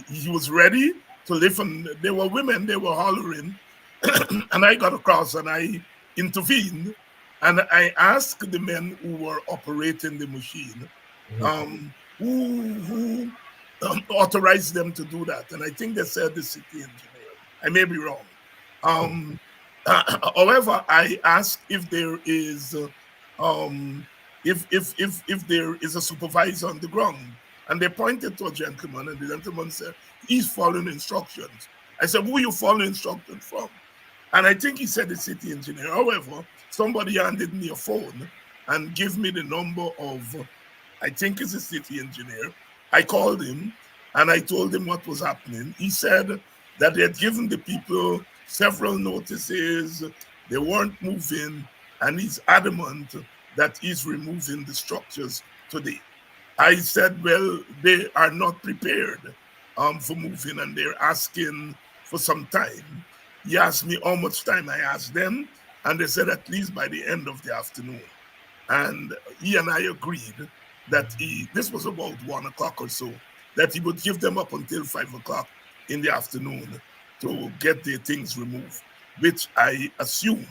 he was ready to lift, and there were women, they were hollering. And I got across and I intervened, and I asked the men who were operating the machine who authorized them to do that. And I think they said the city engineer. I may be wrong. However, I asked if there is if there is a supervisor on the ground, and they pointed to a gentleman, and the gentleman said he's following instructions. I said, who are you following instructions from? And I think he said the city engineer. However, somebody handed me a phone and gave me the number of, I think it's a city engineer. I called him and I told him what was happening. He said that they had given the people several notices, they weren't moving, and he's adamant that he's removing the structures today. I said, well, they are not prepared for moving, and they're asking for some time. He asked me how much time. I asked them, and they said at least by the end of the afternoon. And he and I agreed that this was about 1 o'clock or so, that he would give them up until 5 o'clock in the afternoon to get their things removed, which I assume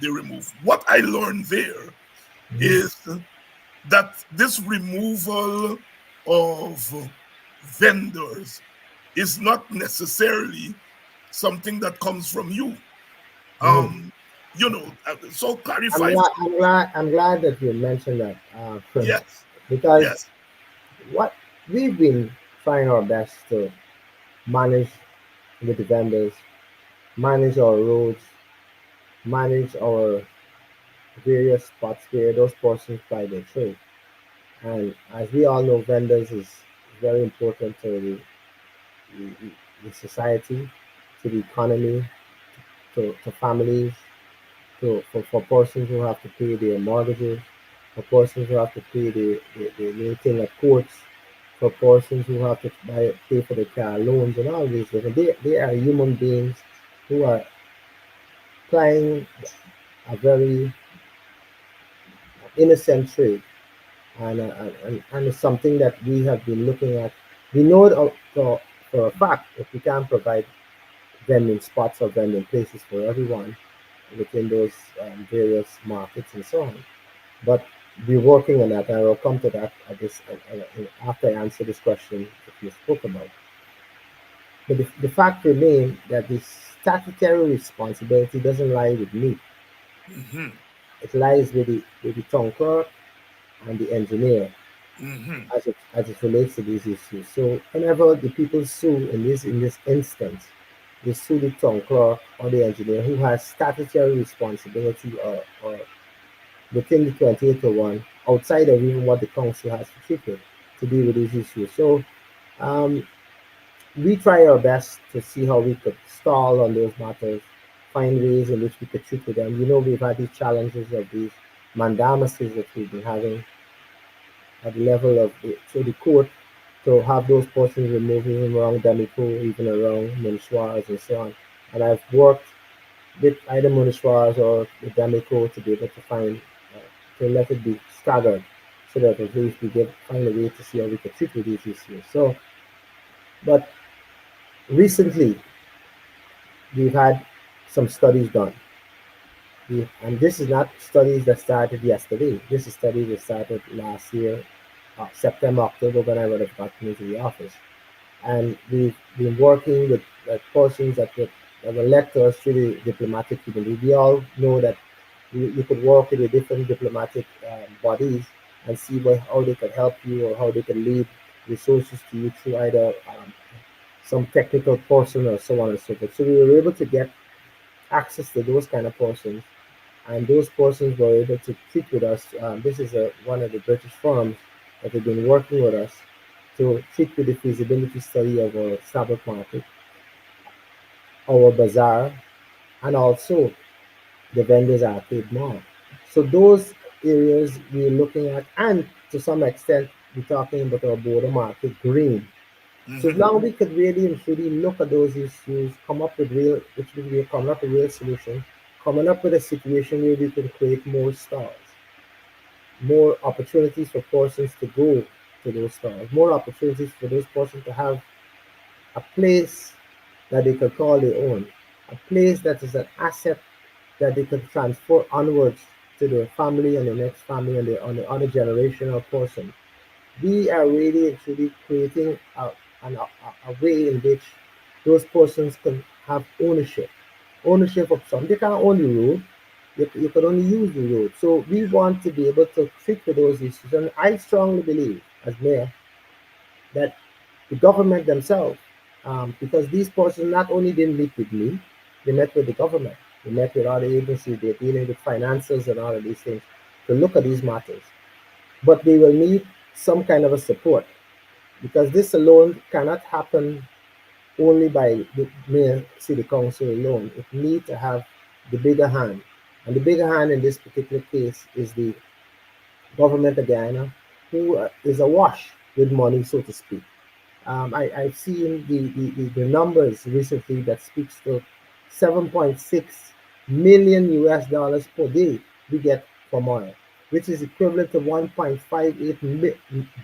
they removed. What I learned there is that this removal of vendors is not necessarily something that comes from you. So clarify. I'm glad that you mentioned that. Yes. Because what we've been trying our best to manage with the vendors, manage our roads, manage our various spots where those persons ply their trade. And as we all know, vendors is very important to the society, to the economy, to families, for persons who have to pay their mortgages, for persons who have to pay the thing at courts, for persons who have to pay for the car loans and all these things. They are human beings who are plying a very innocent trade, and it's something that we have been looking at. We know for a fact if we can't provide vending spots or vending places for everyone, within those various markets and so on. But we're working on that, and I'll come to that at this after I answer this question that you spoke about. But the fact remains that the statutory responsibility doesn't lie with me. Mm-hmm. It lies with the town clerk and the engineer Mm-hmm. as it relates to these issues. So whenever the people sue in this instance, they sue the town clerk or the engineer who has statutory responsibility or within the 2801 outside of even what the council has to treat with to deal with these issues. So um, we try our best to see how we could stall on those matters, find ways in which we could treat with them. We've had these challenges of these mandamases that we've been having at the level of the court to have those portions removed even around Damico, even around Monsoirs and so on. And I've worked with either Monsoirs or the Damico to be able to to let it be staggered so that at least find a way to see how we could treat with these issues. So, but recently we've had some studies done. And this is not studies that started yesterday. This is studies that started last year, September, October, when I would have gotten into the office. And we've been working with persons that were led to us through the diplomatic community. We all know that you could work with the different diplomatic bodies and see how they could help you or how they could lead resources to you through either some technical person or so on and so forth. So we were able to get access to those kind of persons, and those persons were able to treat with us. This is one of the British firms that have been working with us to treat with the feasibility study of our Sabbath market, our bazaar, and also the vendors arcade mall. So those areas we're looking at, and to some extent, we're talking about our border market green. So Mm-hmm. now we could really and truly look at those issues, come up with which means we're coming up with real solution, coming up with a situation where we can create more stores, more opportunities for persons to go to those stores, more opportunities for those persons to have a place that they could call their own, a place that is an asset that they could transfer onwards to their family and the next family and on the other generational person. We are really and truly creating a way in which those persons can have ownership of something. They can't own the road. You can only use the road. So we want to be able to treat with those issues. And I strongly believe, as mayor, that the government themselves, because these persons not only didn't meet with me, they met with the government. They met with other agencies. They're dealing with finances and all of these things to look at these matters. But they will need some kind of a support because this alone cannot happen only by the mayor city council alone. It needs to have the bigger hand. And the bigger hand in this particular case is the government of Guyana, who is awash with money, so to speak. I've seen the numbers recently that speaks to 7.6 million US dollars per day we get from oil, which is equivalent to 1.58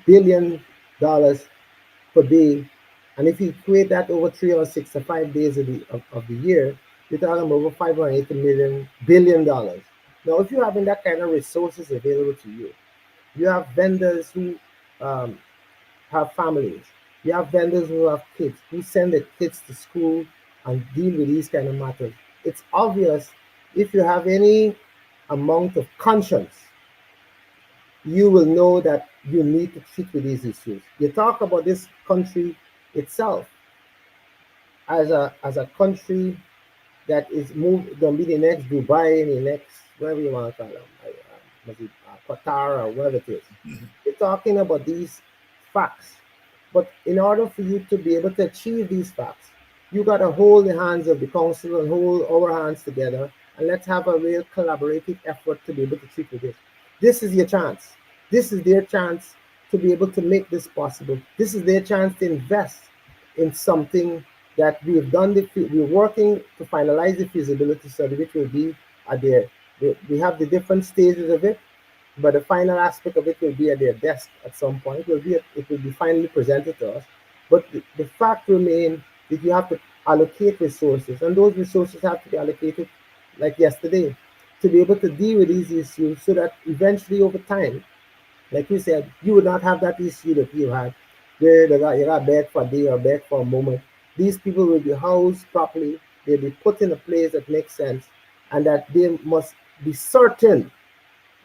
billion dollars per day. And if you equate that over 365 days of the year, you're talking about over 580 billion dollars. Now, if you're having that kind of resources available to you, you have vendors who um, have families. You have vendors who have kids, who send their kids to school and deal with these kind of matters. It's obvious if you have any amount of conscience, you will know that you need to treat with these issues. You talk about this country itself as a country that is gonna be the next Dubai, the next whatever you want to call them, Qatar or whatever it is. You're talking about these facts, but in order for you to be able to achieve these facts, you got to hold the hands of the council and hold our hands together, and let's have a real collaborative effort to be able to treat with this. This is your chance. This is their chance to be able to make this possible. This is their chance to invest in something that we've done. We're working to finalize the feasibility study, which will be at their. We have the different stages of it, but the final aspect of it will be at their desk at some point. It will be finally presented to us. But the fact remains that you have to allocate resources, and those resources have to be allocated like yesterday, to be able to deal with these issues so that eventually over time, like you said, you would not have that issue that you had where you got beg for a day or beg for a moment. These people will be housed properly, they'll be put in a place that makes sense, and that they must be certain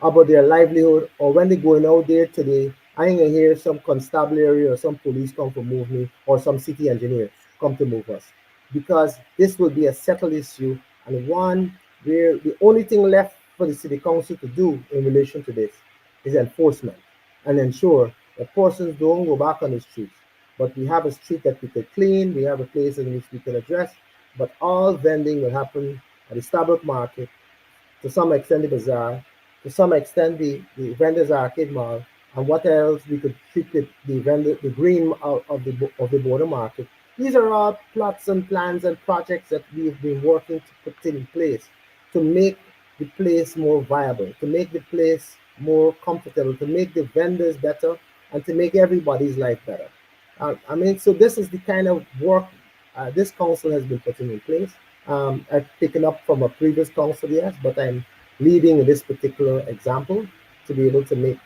about their livelihood, or when they're going out there today, I ain't gonna hear some constabulary or some police come to move me or some city engineer come to move us. Because this will be a settled issue, and one where the only thing left for the city council to do in relation to this is enforcement and ensure that persons don't go back on the streets. But we have a street that we could clean, we have a place in which we can address, but all vending will happen at the Starbuck Market, to some extent the bazaar, to some extent the vendors arcade mall, and what else we could treat the vendor, the green of the border market. These are all plots and plans and projects that we've been working to put in place to make the place more viable, to make the place more comfortable, to make the vendors better, and to make everybody's life better. I mean, so this is the kind of work this council has been putting in place. I've taken up from a previous council, yes, but I'm leading in this particular example to be able to make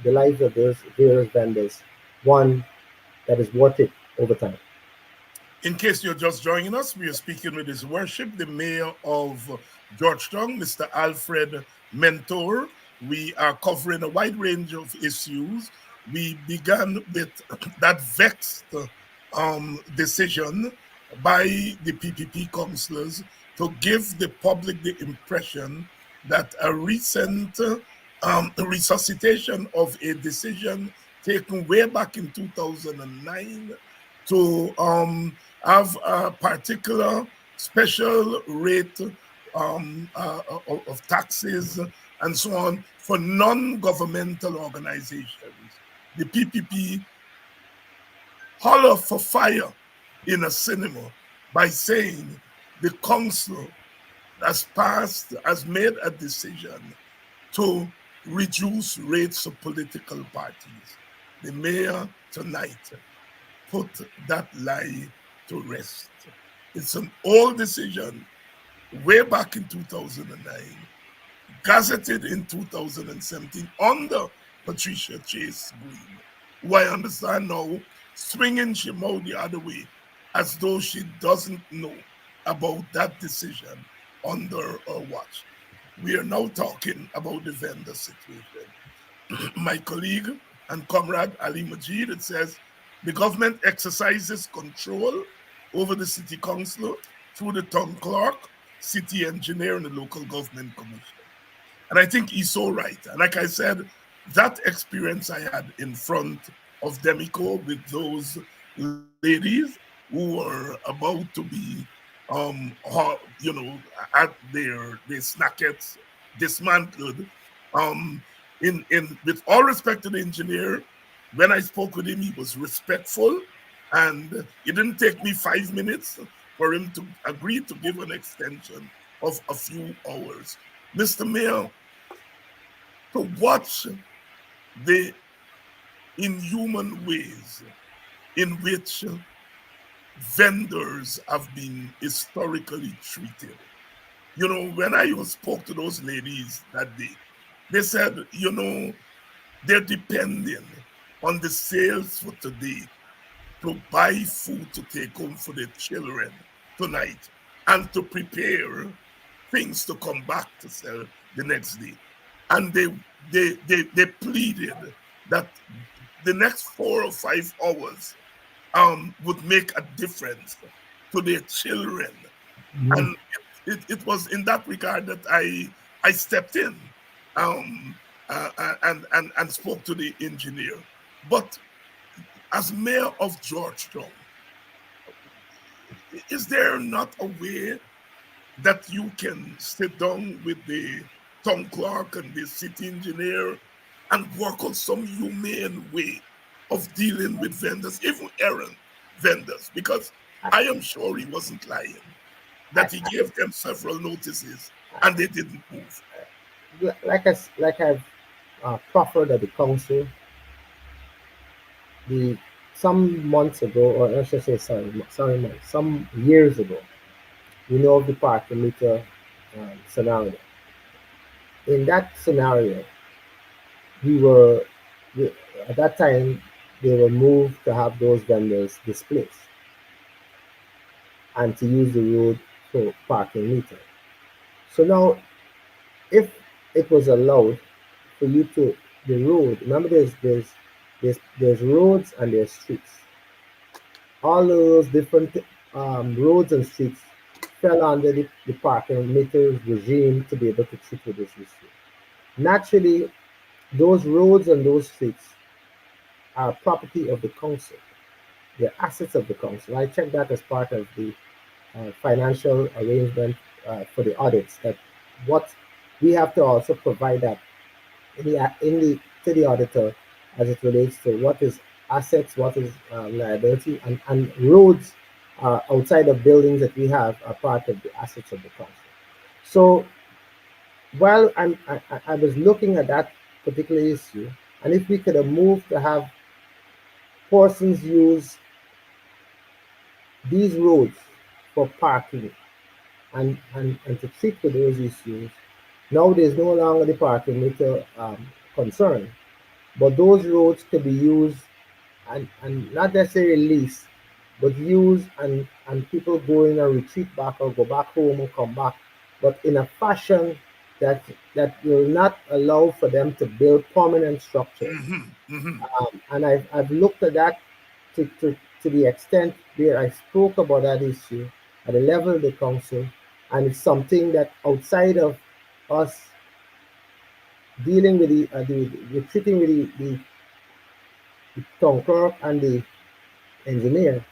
the lives of those various vendors one that is worth it over time. In case you're just joining us, we are speaking with His Worship, the Mayor of Georgetown, Mr. Alfred Mentore. We are covering a wide range of issues. We began with that vexed decision by the PPP councillors to give the public the impression that a recent resuscitation of a decision taken way back in 2009 to have a particular special rate of taxes and so on for non-governmental organizations. The PPP holler for fire in a cinema by saying the council has made a decision to reduce rates of political parties. The mayor tonight put that lie to rest. It's an old decision way back in 2009, gazetted in 2017 under Patricia Chase Green, who I understand now swinging she mouth the other way as though she doesn't know about that decision under her watch. We are now talking about the vendor situation. My colleague and comrade Ali Majid, it says, the government exercises control over the city council through the town clerk, city engineer, and the local government commission. And I think he's so right. And like I said, that experience I had in front of Demico with those ladies who were about to be, at their snackets dismantled. With all respect to the engineer, when I spoke with him, he was respectful, and it didn't take me 5 minutes for him to agree to give an extension of a few hours. Mr. Mayor, to watch the inhuman ways in which vendors have been historically treated. You know, when I spoke to those ladies that day, they said, they're depending on the sales for today to buy food to take home for their children tonight and to prepare things to come back to sell the next day. And they pleaded that the next 4 or 5 hours would make a difference to their children. Mm-hmm. And it was in that regard that I stepped in and spoke to the engineer. But as mayor of Georgetown, is there not a way that you can sit down with the town clerk and the city engineer and work on some humane way of dealing with vendors, even errant vendors? Because I am sure he wasn't lying, that he gave them several notices and they didn't move. Like I've proffered at the council, some months ago, or I should say some years ago, of the parking meter scenario. In that scenario, we were we, at that time they were moved to have those vendors displaced and to use the road for parking meter. So now, if it was allowed for you to the road, remember there's roads and there's streets. All those different roads and streets fell under the parking meters regime to be able to treat with this issue. Naturally, those roads and those streets are property of the council. They're assets of the council. I checked that as part of the financial arrangement for the audits. That what we have to also provide that in the to the auditor as it relates to what is assets, what is liability, and roads outside of buildings that we have are part of the assets of the council. So while I was looking at that particular issue, and if we could have moved to have persons use these roads for parking and to treat with those issues, now there's no longer the parking meter concern, but those roads could be used and not necessarily leased, but used and people go in and retreat back or go back home or come back, but in a fashion that will not allow for them to build permanent structures. And I've looked at that to the extent where I spoke about that issue at the level of the council, and it's something that outside of us dealing with the treating with the town clerk and the engineer,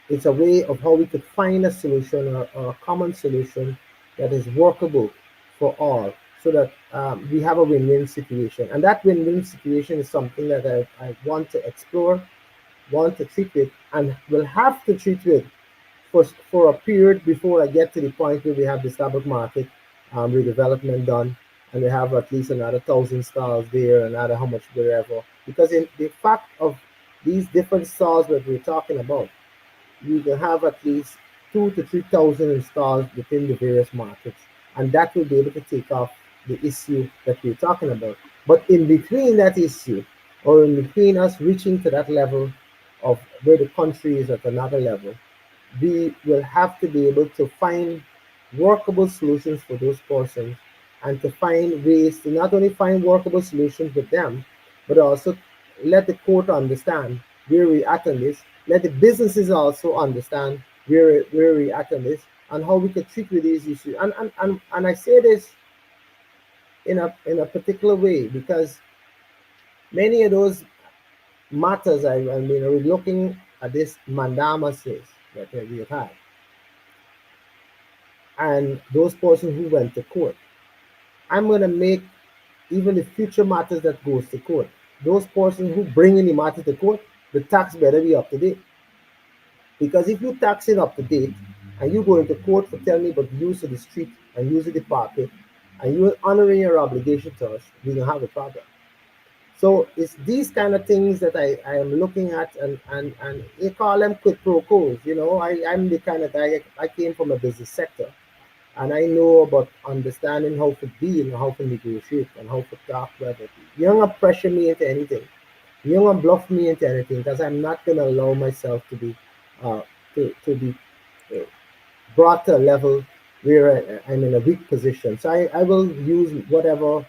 it's a way of how we could find a solution or a common solution that is workable for all, so that we have a win-win situation. And that win-win situation is something that I want to explore, want to treat with, and will have to treat with for a period before I get to the point where we have the Starbucks market redevelopment done, and we have at least another 1,000 stalls there, another how much wherever. Because in the fact of these different stalls that we're talking about, you can have at least 2,000 to 3,000 installs within the various markets, and that will be able to take off the issue that we're talking about. But in between that issue, or in between us reaching to that level of where the country is at another level, we will have to be able to find workable solutions for those persons, and to find ways to not only find workable solutions with them, but also let the court understand where we at on this. Let the businesses also understand where we at on this, and how we can treat with these issues. And I say this in a particular way because many of those matters I mean, we're looking at this mandamuses that we have had, and those persons who went to court. I'm going to make even the future matters that goes to court, those persons who bring in the matter to court, the tax better be up to date. Because if you tax it up to date and you go into court for telling me about the use of the street and use of the parking, and you're honoring your obligation to us, we don't have a problem. So it's these kind of things that I am looking at, and you call them quid pro quos. You know, I'm the kind of guy, I came from a business sector, and I know about understanding how to deal and how to negotiate and how to talk to other people. You don't gonna pressure me into anything. You don't gonna bluff me into anything, because I'm not gonna allow myself to be uh, to be brought to a level where I'm in a weak position. So I will use whatever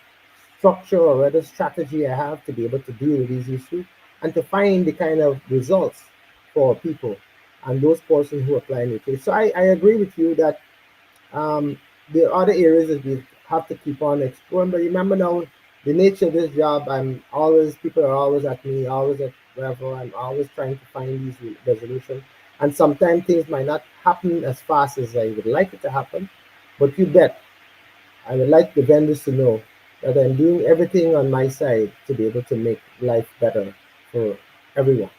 structure or whatever strategy I have to be able to deal with these issues and to find the kind of results for people and those persons who apply in the case. So I agree with you that there are other areas that we have to keep on exploring. But remember now, the nature of this job, people are always at me, always at wherever. I'm always trying to find these resolutions. And sometimes things might not happen as fast as I would like it to happen. But you bet, I would like the vendors to know that I'm doing everything on my side to be able to make life better for everyone.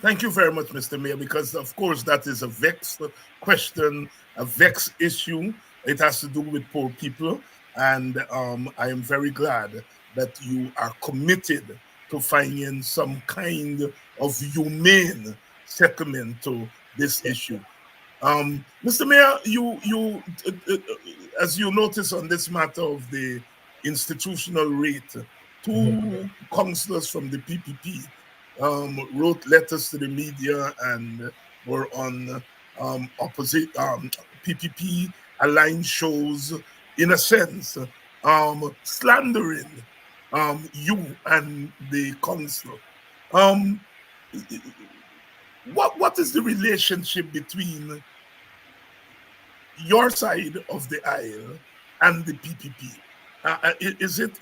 Thank you very much, Mr. Mayor, because of course that is a vexed question, a vexed issue. It has to do with poor people, and I am very glad that you are committed to finding some kind of humane settlement to this issue. Mr. Mayor, as you notice on this matter of the institutional rate, two councillors from the PPP wrote letters to the media and were on opposite PPP aligned shows, in a sense, slandering you and the council. What is the relationship between your side of the aisle and the PPP? Is it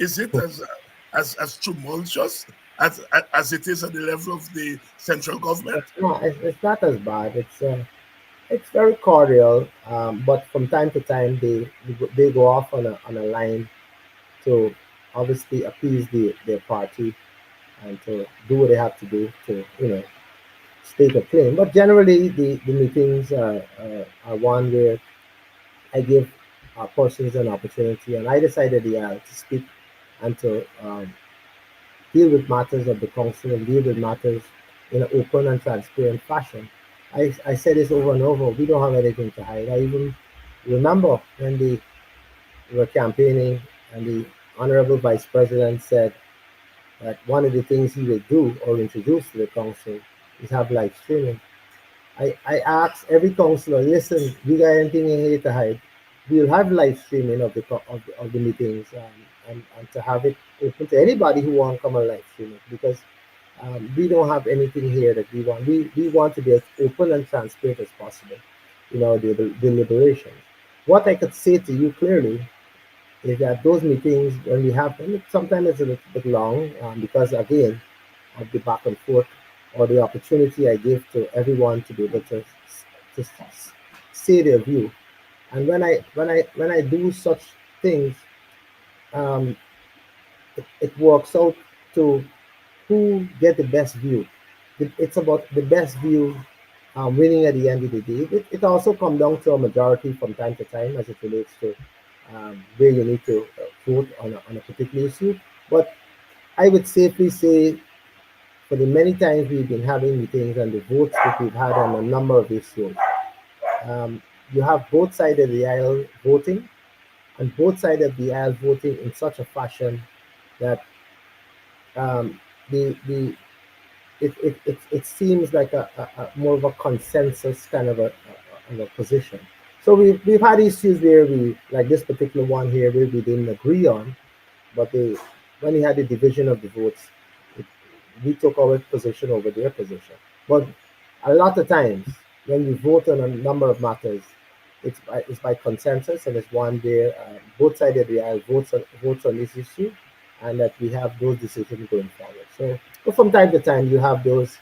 as tumultuous as it is at the level of the central government? No, it's not as bad. It's very cordial, but from time to time they go off on a line to obviously appease their party and to do what they have to do to state a claim. But generally, the meetings are one where I give persons an opportunity on either side of the aisle to speak and to deal with matters of the council and deal with matters in an open and transparent fashion. I said this over and over. We don't have anything to hide. I even remember when they were campaigning and the Honorable Vice President said that one of the things he will do or introduce to the council is have live streaming. I asked every councillor, listen, you got anything in here to hide? We'll have live streaming of the meetings and to have it open to anybody who want to come and live stream it, because we don't have anything here that we want. We want to be as open and transparent as possible in our deliberations. What I could say to you clearly is that those meetings, when we have them, sometimes it's a little bit long because, again, of the back and forth or the opportunity I give to everyone to be able to say their view. And when I do such things, it works out to who get the best view. It's about the best view winning at the end of the day. It also comes down to a majority from time to time as it relates to where you need to vote on a particular issue. But I would safely say, for the many times we've been having meetings and the votes that we've had on a number of issues, you have both sides of the aisle voting, and both sides of the aisle voting in such a fashion that it seems like a more of a consensus kind of a position. So we've had issues where we, like this particular one here, where we didn't agree on, but when we had the division of the votes, we took our position over their position. But a lot of times when we vote on a number of matters, it's by consensus, and it's one where both sides of the aisle votes on this issue, and that we have those decisions going forward. So, but from time to time, you have those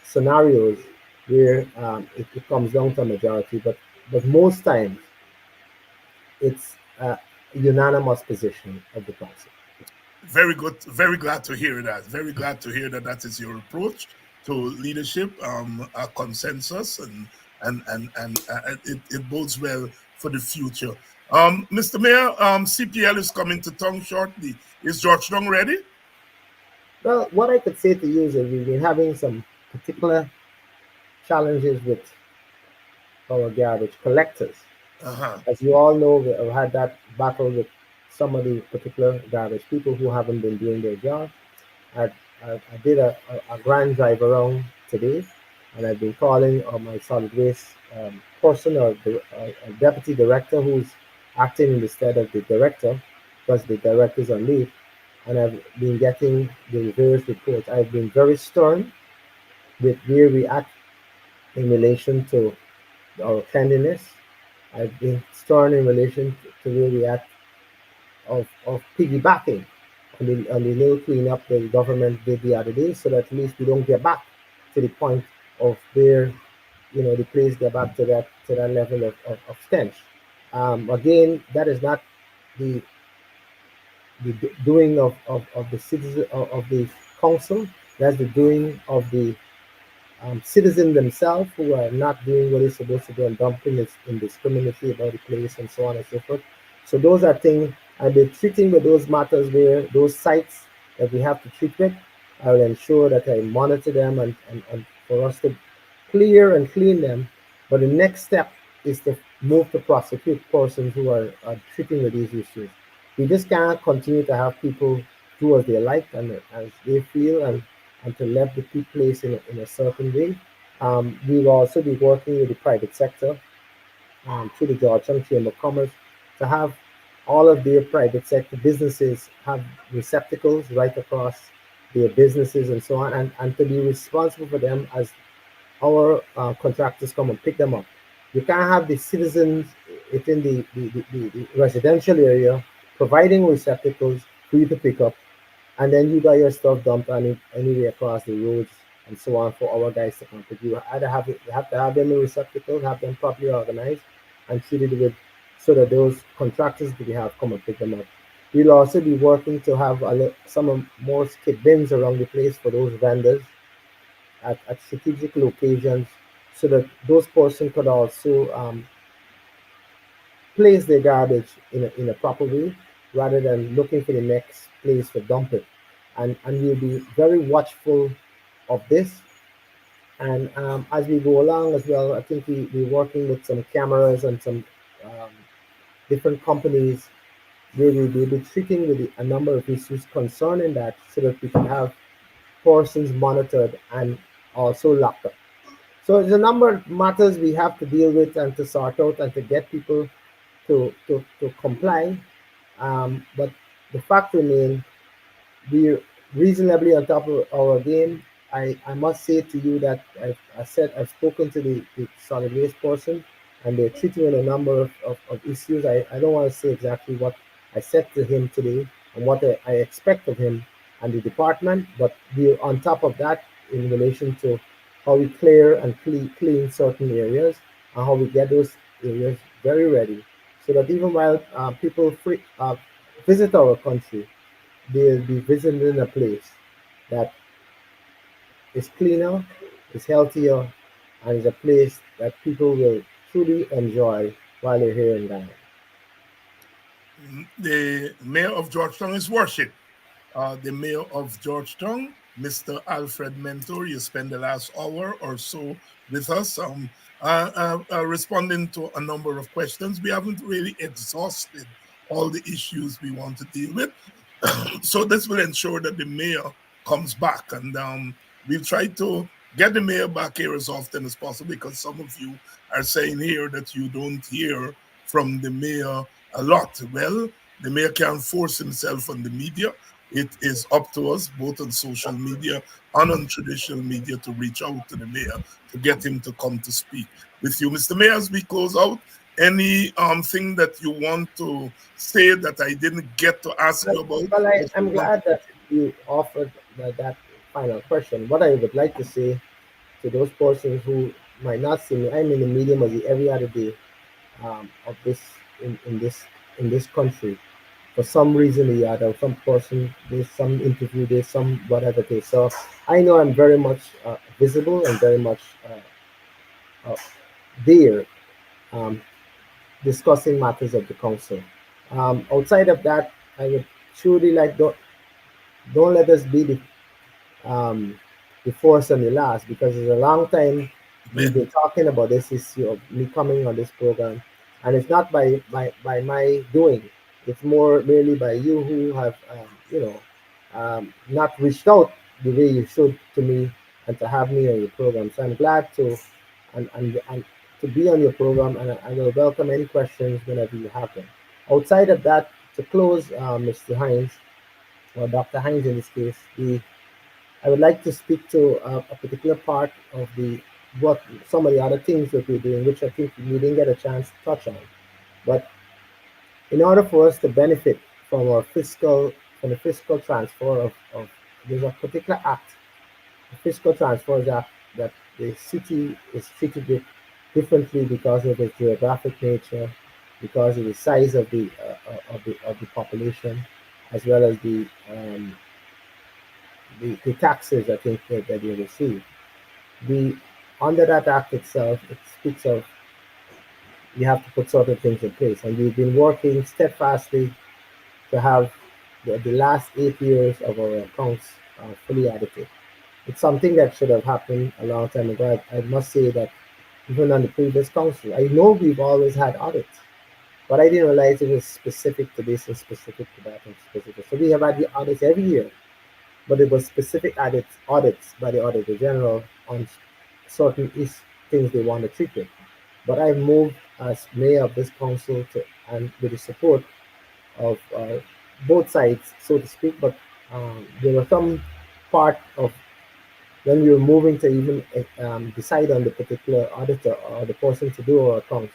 scenarios where it comes down to a majority, but most times it's a unanimous position of the council. Very good. Very glad to hear that. Very glad to hear that that is your approach to leadership, a consensus, and it bodes well for the future. Mr. Mayor, CPL is coming to town shortly. Is Georgetown ready? Well, what I could say to you is that we've been having some particular challenges with our garbage collectors. As you all know, we've had that battle with some of the particular garbage people who haven't been doing their job. I did a grand drive around today, and I've been calling on my solid waste person or a deputy director who's acting in the stead of the director, because the director is on leave, and I've been getting the various reports. I've been very stern with where we act in relation to our cleanliness. I've been stern in relation to where we act of piggybacking on the little cleanup that the government did the other day, so that at least we don't get back to the point of where the place get back to that level of stench. Again, that is not the doing of the citizen of the council. That's the doing of the citizens themselves, who are not doing what they're supposed to do and dumping it indiscriminately about the place and so on and so forth. So those are things, and the treating with those matters where those sites that we have to treat with, I will ensure that I monitor them and for us to clear and clean them But the next step is to move to prosecute persons who are treating with these issues. We just can't continue to have people do as they like and as they feel, and to let the place in a certain way. We will also be working with the private sector through the Georgetown Chamber of Commerce to have all of their private sector businesses have receptacles right across their businesses and so on, and to be responsible for them as our contractors come and pick them up. You can't have the citizens within the residential area providing receptacles for you to pick up, and then you got your stuff dumped anywhere across the roads and so on for our guys to come pick you. Either have you have to have them in receptacles, have them properly organized, and treated with so that those contractors that we have come and pick them up. We'll also be working to have some more skip bins around the place for those vendors at strategic locations so that those persons could also place their garbage in a proper way rather than looking for the next place to dump it. And we'll be very watchful of this. And as we go along as well, I think we're working with some cameras and some um, different companies where we'll be treating with a number of issues concerning that so that we can have persons monitored and also locked up. So there's a number of matters we have to deal with and to sort out and to get people to comply. But the fact remains, we're reasonably on top of our game. I must say to you that I've spoken to the solid waste person, and they're treating with a number of issues. I don't want to say exactly what I said to him today and what I expect of him and the department, but we're on top of that in relation to how we clear and clean certain areas and how we get those areas very ready so that even while people visit our country, they'll be visiting a place that is cleaner, is healthier, and is a place that people will truly enjoy while they're here in Ghana. The mayor of Georgetown is worship. The mayor of Georgetown, Mr. Alfred Mentore, you spent the last hour or so with us, responding to a number of questions. We haven't really exhausted all the issues we want to deal with. So this will ensure that the mayor comes back, and we've tried to get the mayor back here as often as possible because some of you are saying here that you don't hear from the mayor a lot. Well, the mayor can't force himself on the media. It is up to us, both on social media and on traditional media, to reach out to the mayor to get him to come to speak with you. Mr. Mayor, as we close out, any thing that you want to say that I didn't get to ask you about? Well, I'm glad that you offered that final question. What I would like to say to those persons who might not see me, I'm in the medium of every other day of this in this country. For some reason or the other, some person, there's some interview, there's some whatever case. So I know I'm very much visible and very much there discussing matters of the council. Outside of that, I would truly like don't let us be the first and the last, because it's a long time we've been talking about this issue of me coming on this program, and it's not by my doing. It's more merely by you who have not reached out the way you should to me and to have me on your program. So I'm glad to and to be on your program, and I will welcome any questions whenever you have them. Outside of that, to close, Mr. Hines, or Dr. Hines in this case, I would like to speak to a particular part of what some of the other things that we're doing, which I think we didn't get a chance to touch on. But in order for us to benefit from the fiscal transfer of there's a particular act, the Fiscal Transfers Act, that the city is treated with differently because of its geographic nature, because of the size of the population, as well as the taxes I think that they receive. Under that act itself, it speaks of you have to put certain things in place, and we've been working steadfastly to have the last 8 years of our accounts fully audited. It's something that should have happened a long time ago. I must say that even on the previous council. I know we've always had audits, but I didn't realize it was specific to this and specific to that and specific. So we have had the audits every year, but it was specific audits by the Auditor General on certain things they want to treat with. But I've moved as mayor of this council to, and with the support of both sides, so to speak. But there was some part of when we were moving to even decide on the particular auditor or the person to do our accounts,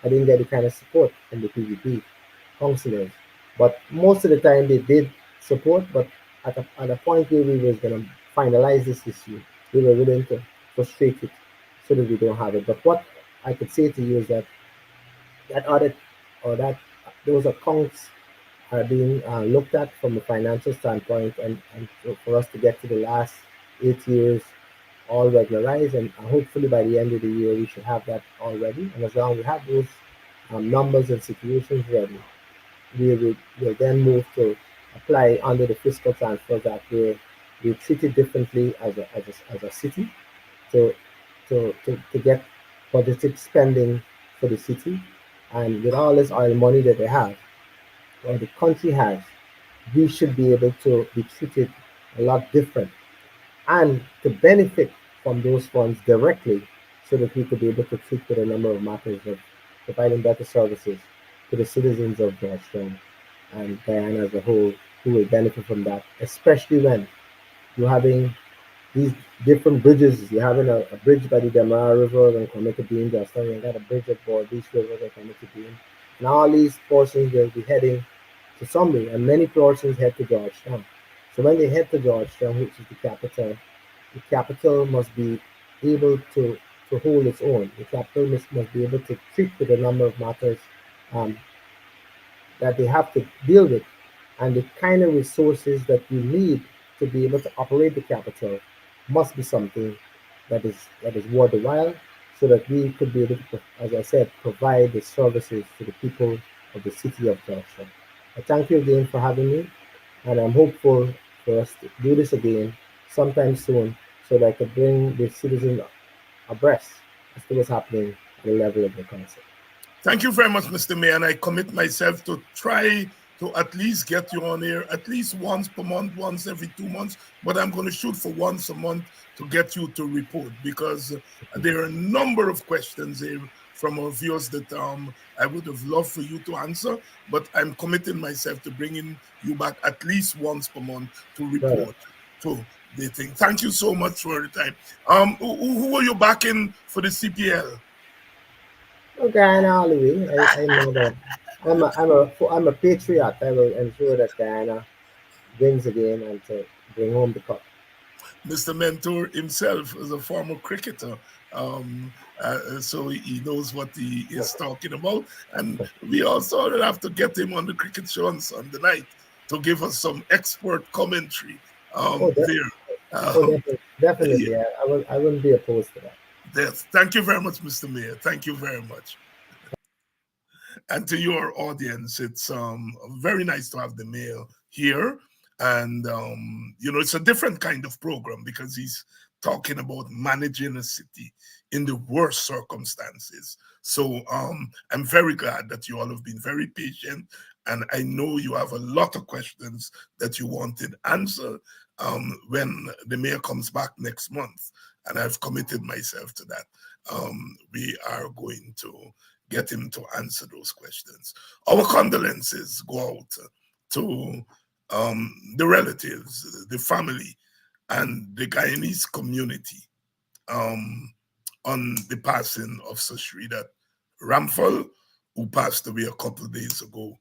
I didn't get the kind of support from the PVP councillors. But most of the time they did support, but at a point where we was going to finalize this issue, we were willing to frustrate it so that we don't have it. But what I could say to you is that that audit or that those accounts are being looked at from a financial standpoint, and for us to get to the last 8 years all regularized, and hopefully by the end of the year we should have that all ready. And as long as we have those numbers and situations ready, will then move to apply under the Fiscal Transfers Act, where we treat it differently as a city to, to get budgeted spending for the city. And with all this oil money that they have, or the country has, we should be able to be treated a lot different and to benefit from those funds directly so that we could be able to treat with a number of matters of providing better services to the citizens of Georgetown and Guyana as a whole, who will benefit from that, especially when you're having these different bridges. You're having a bridge by the Demerara River and Cometa Bean, Georgetown. You've got a bridge at Beach River and Cometa Bean. And all these portions will be heading to Sunday, and many portions head to Georgetown. So when they head to Georgetown, which is the capital must be able to hold its own. The capital must be able to treat with a number of matters um, that they have to deal with, and the kind of resources that you need to be able to operate the capital must be something that is worth the while, so that we could be able to, as I said, provide the services to the people of the city of Georgetown. I thank you again for having me, and I'm hopeful for us to do this again sometime soon, so that I could bring the citizens abreast as to what's happening at the level of the council. Thank you very much, Mr. Mayor, and I commit myself to try to at least get you on here at least once per month, once every 2 months, but I'm going to shoot for once a month to get you to report, because there are a number of questions here from our viewers that I would have loved for you to answer, but I'm committing myself to bringing you back at least once per month to report to the thing. Thank you so much for the time. Who are you backing for the CPL? Guyana all the way. I know that I'm a patriot. I will ensure that Guyana wins again and to bring home the cup. Mr. Mentore himself is a former cricketer, so he knows what he is talking about. And we also have to get him on the cricket show on Sunday night to give us some expert commentary there. Definitely. Yeah. I wouldn't be opposed to that. Yes. Thank you very much, Mr. Mayor. Thank you very much. And to your audience, it's very nice to have the mayor here. And, it's a different kind of program because he's talking about managing a city in the worst circumstances. So I'm very glad that you all have been very patient. And I know you have a lot of questions that you wanted answered when the mayor comes back next month. And I've committed myself to that. We are going to get him to answer those questions. Our condolences go out to the relatives, the family, and the Guyanese community on the passing of Sashrida Ramphal, who passed away a couple of days ago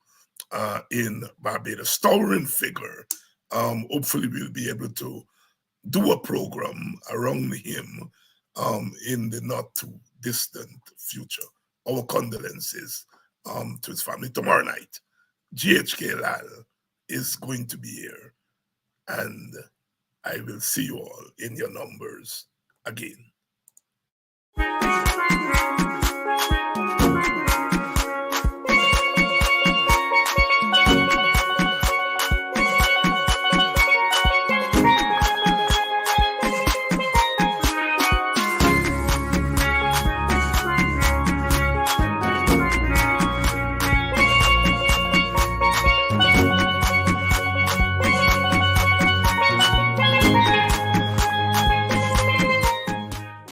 in Barbados. Towering figure. Hopefully we'll be able to do a program around him in the not too distant future. Our condolences to his family. Tomorrow night, GHK Lal is going to be here, and I will see you all in your numbers again.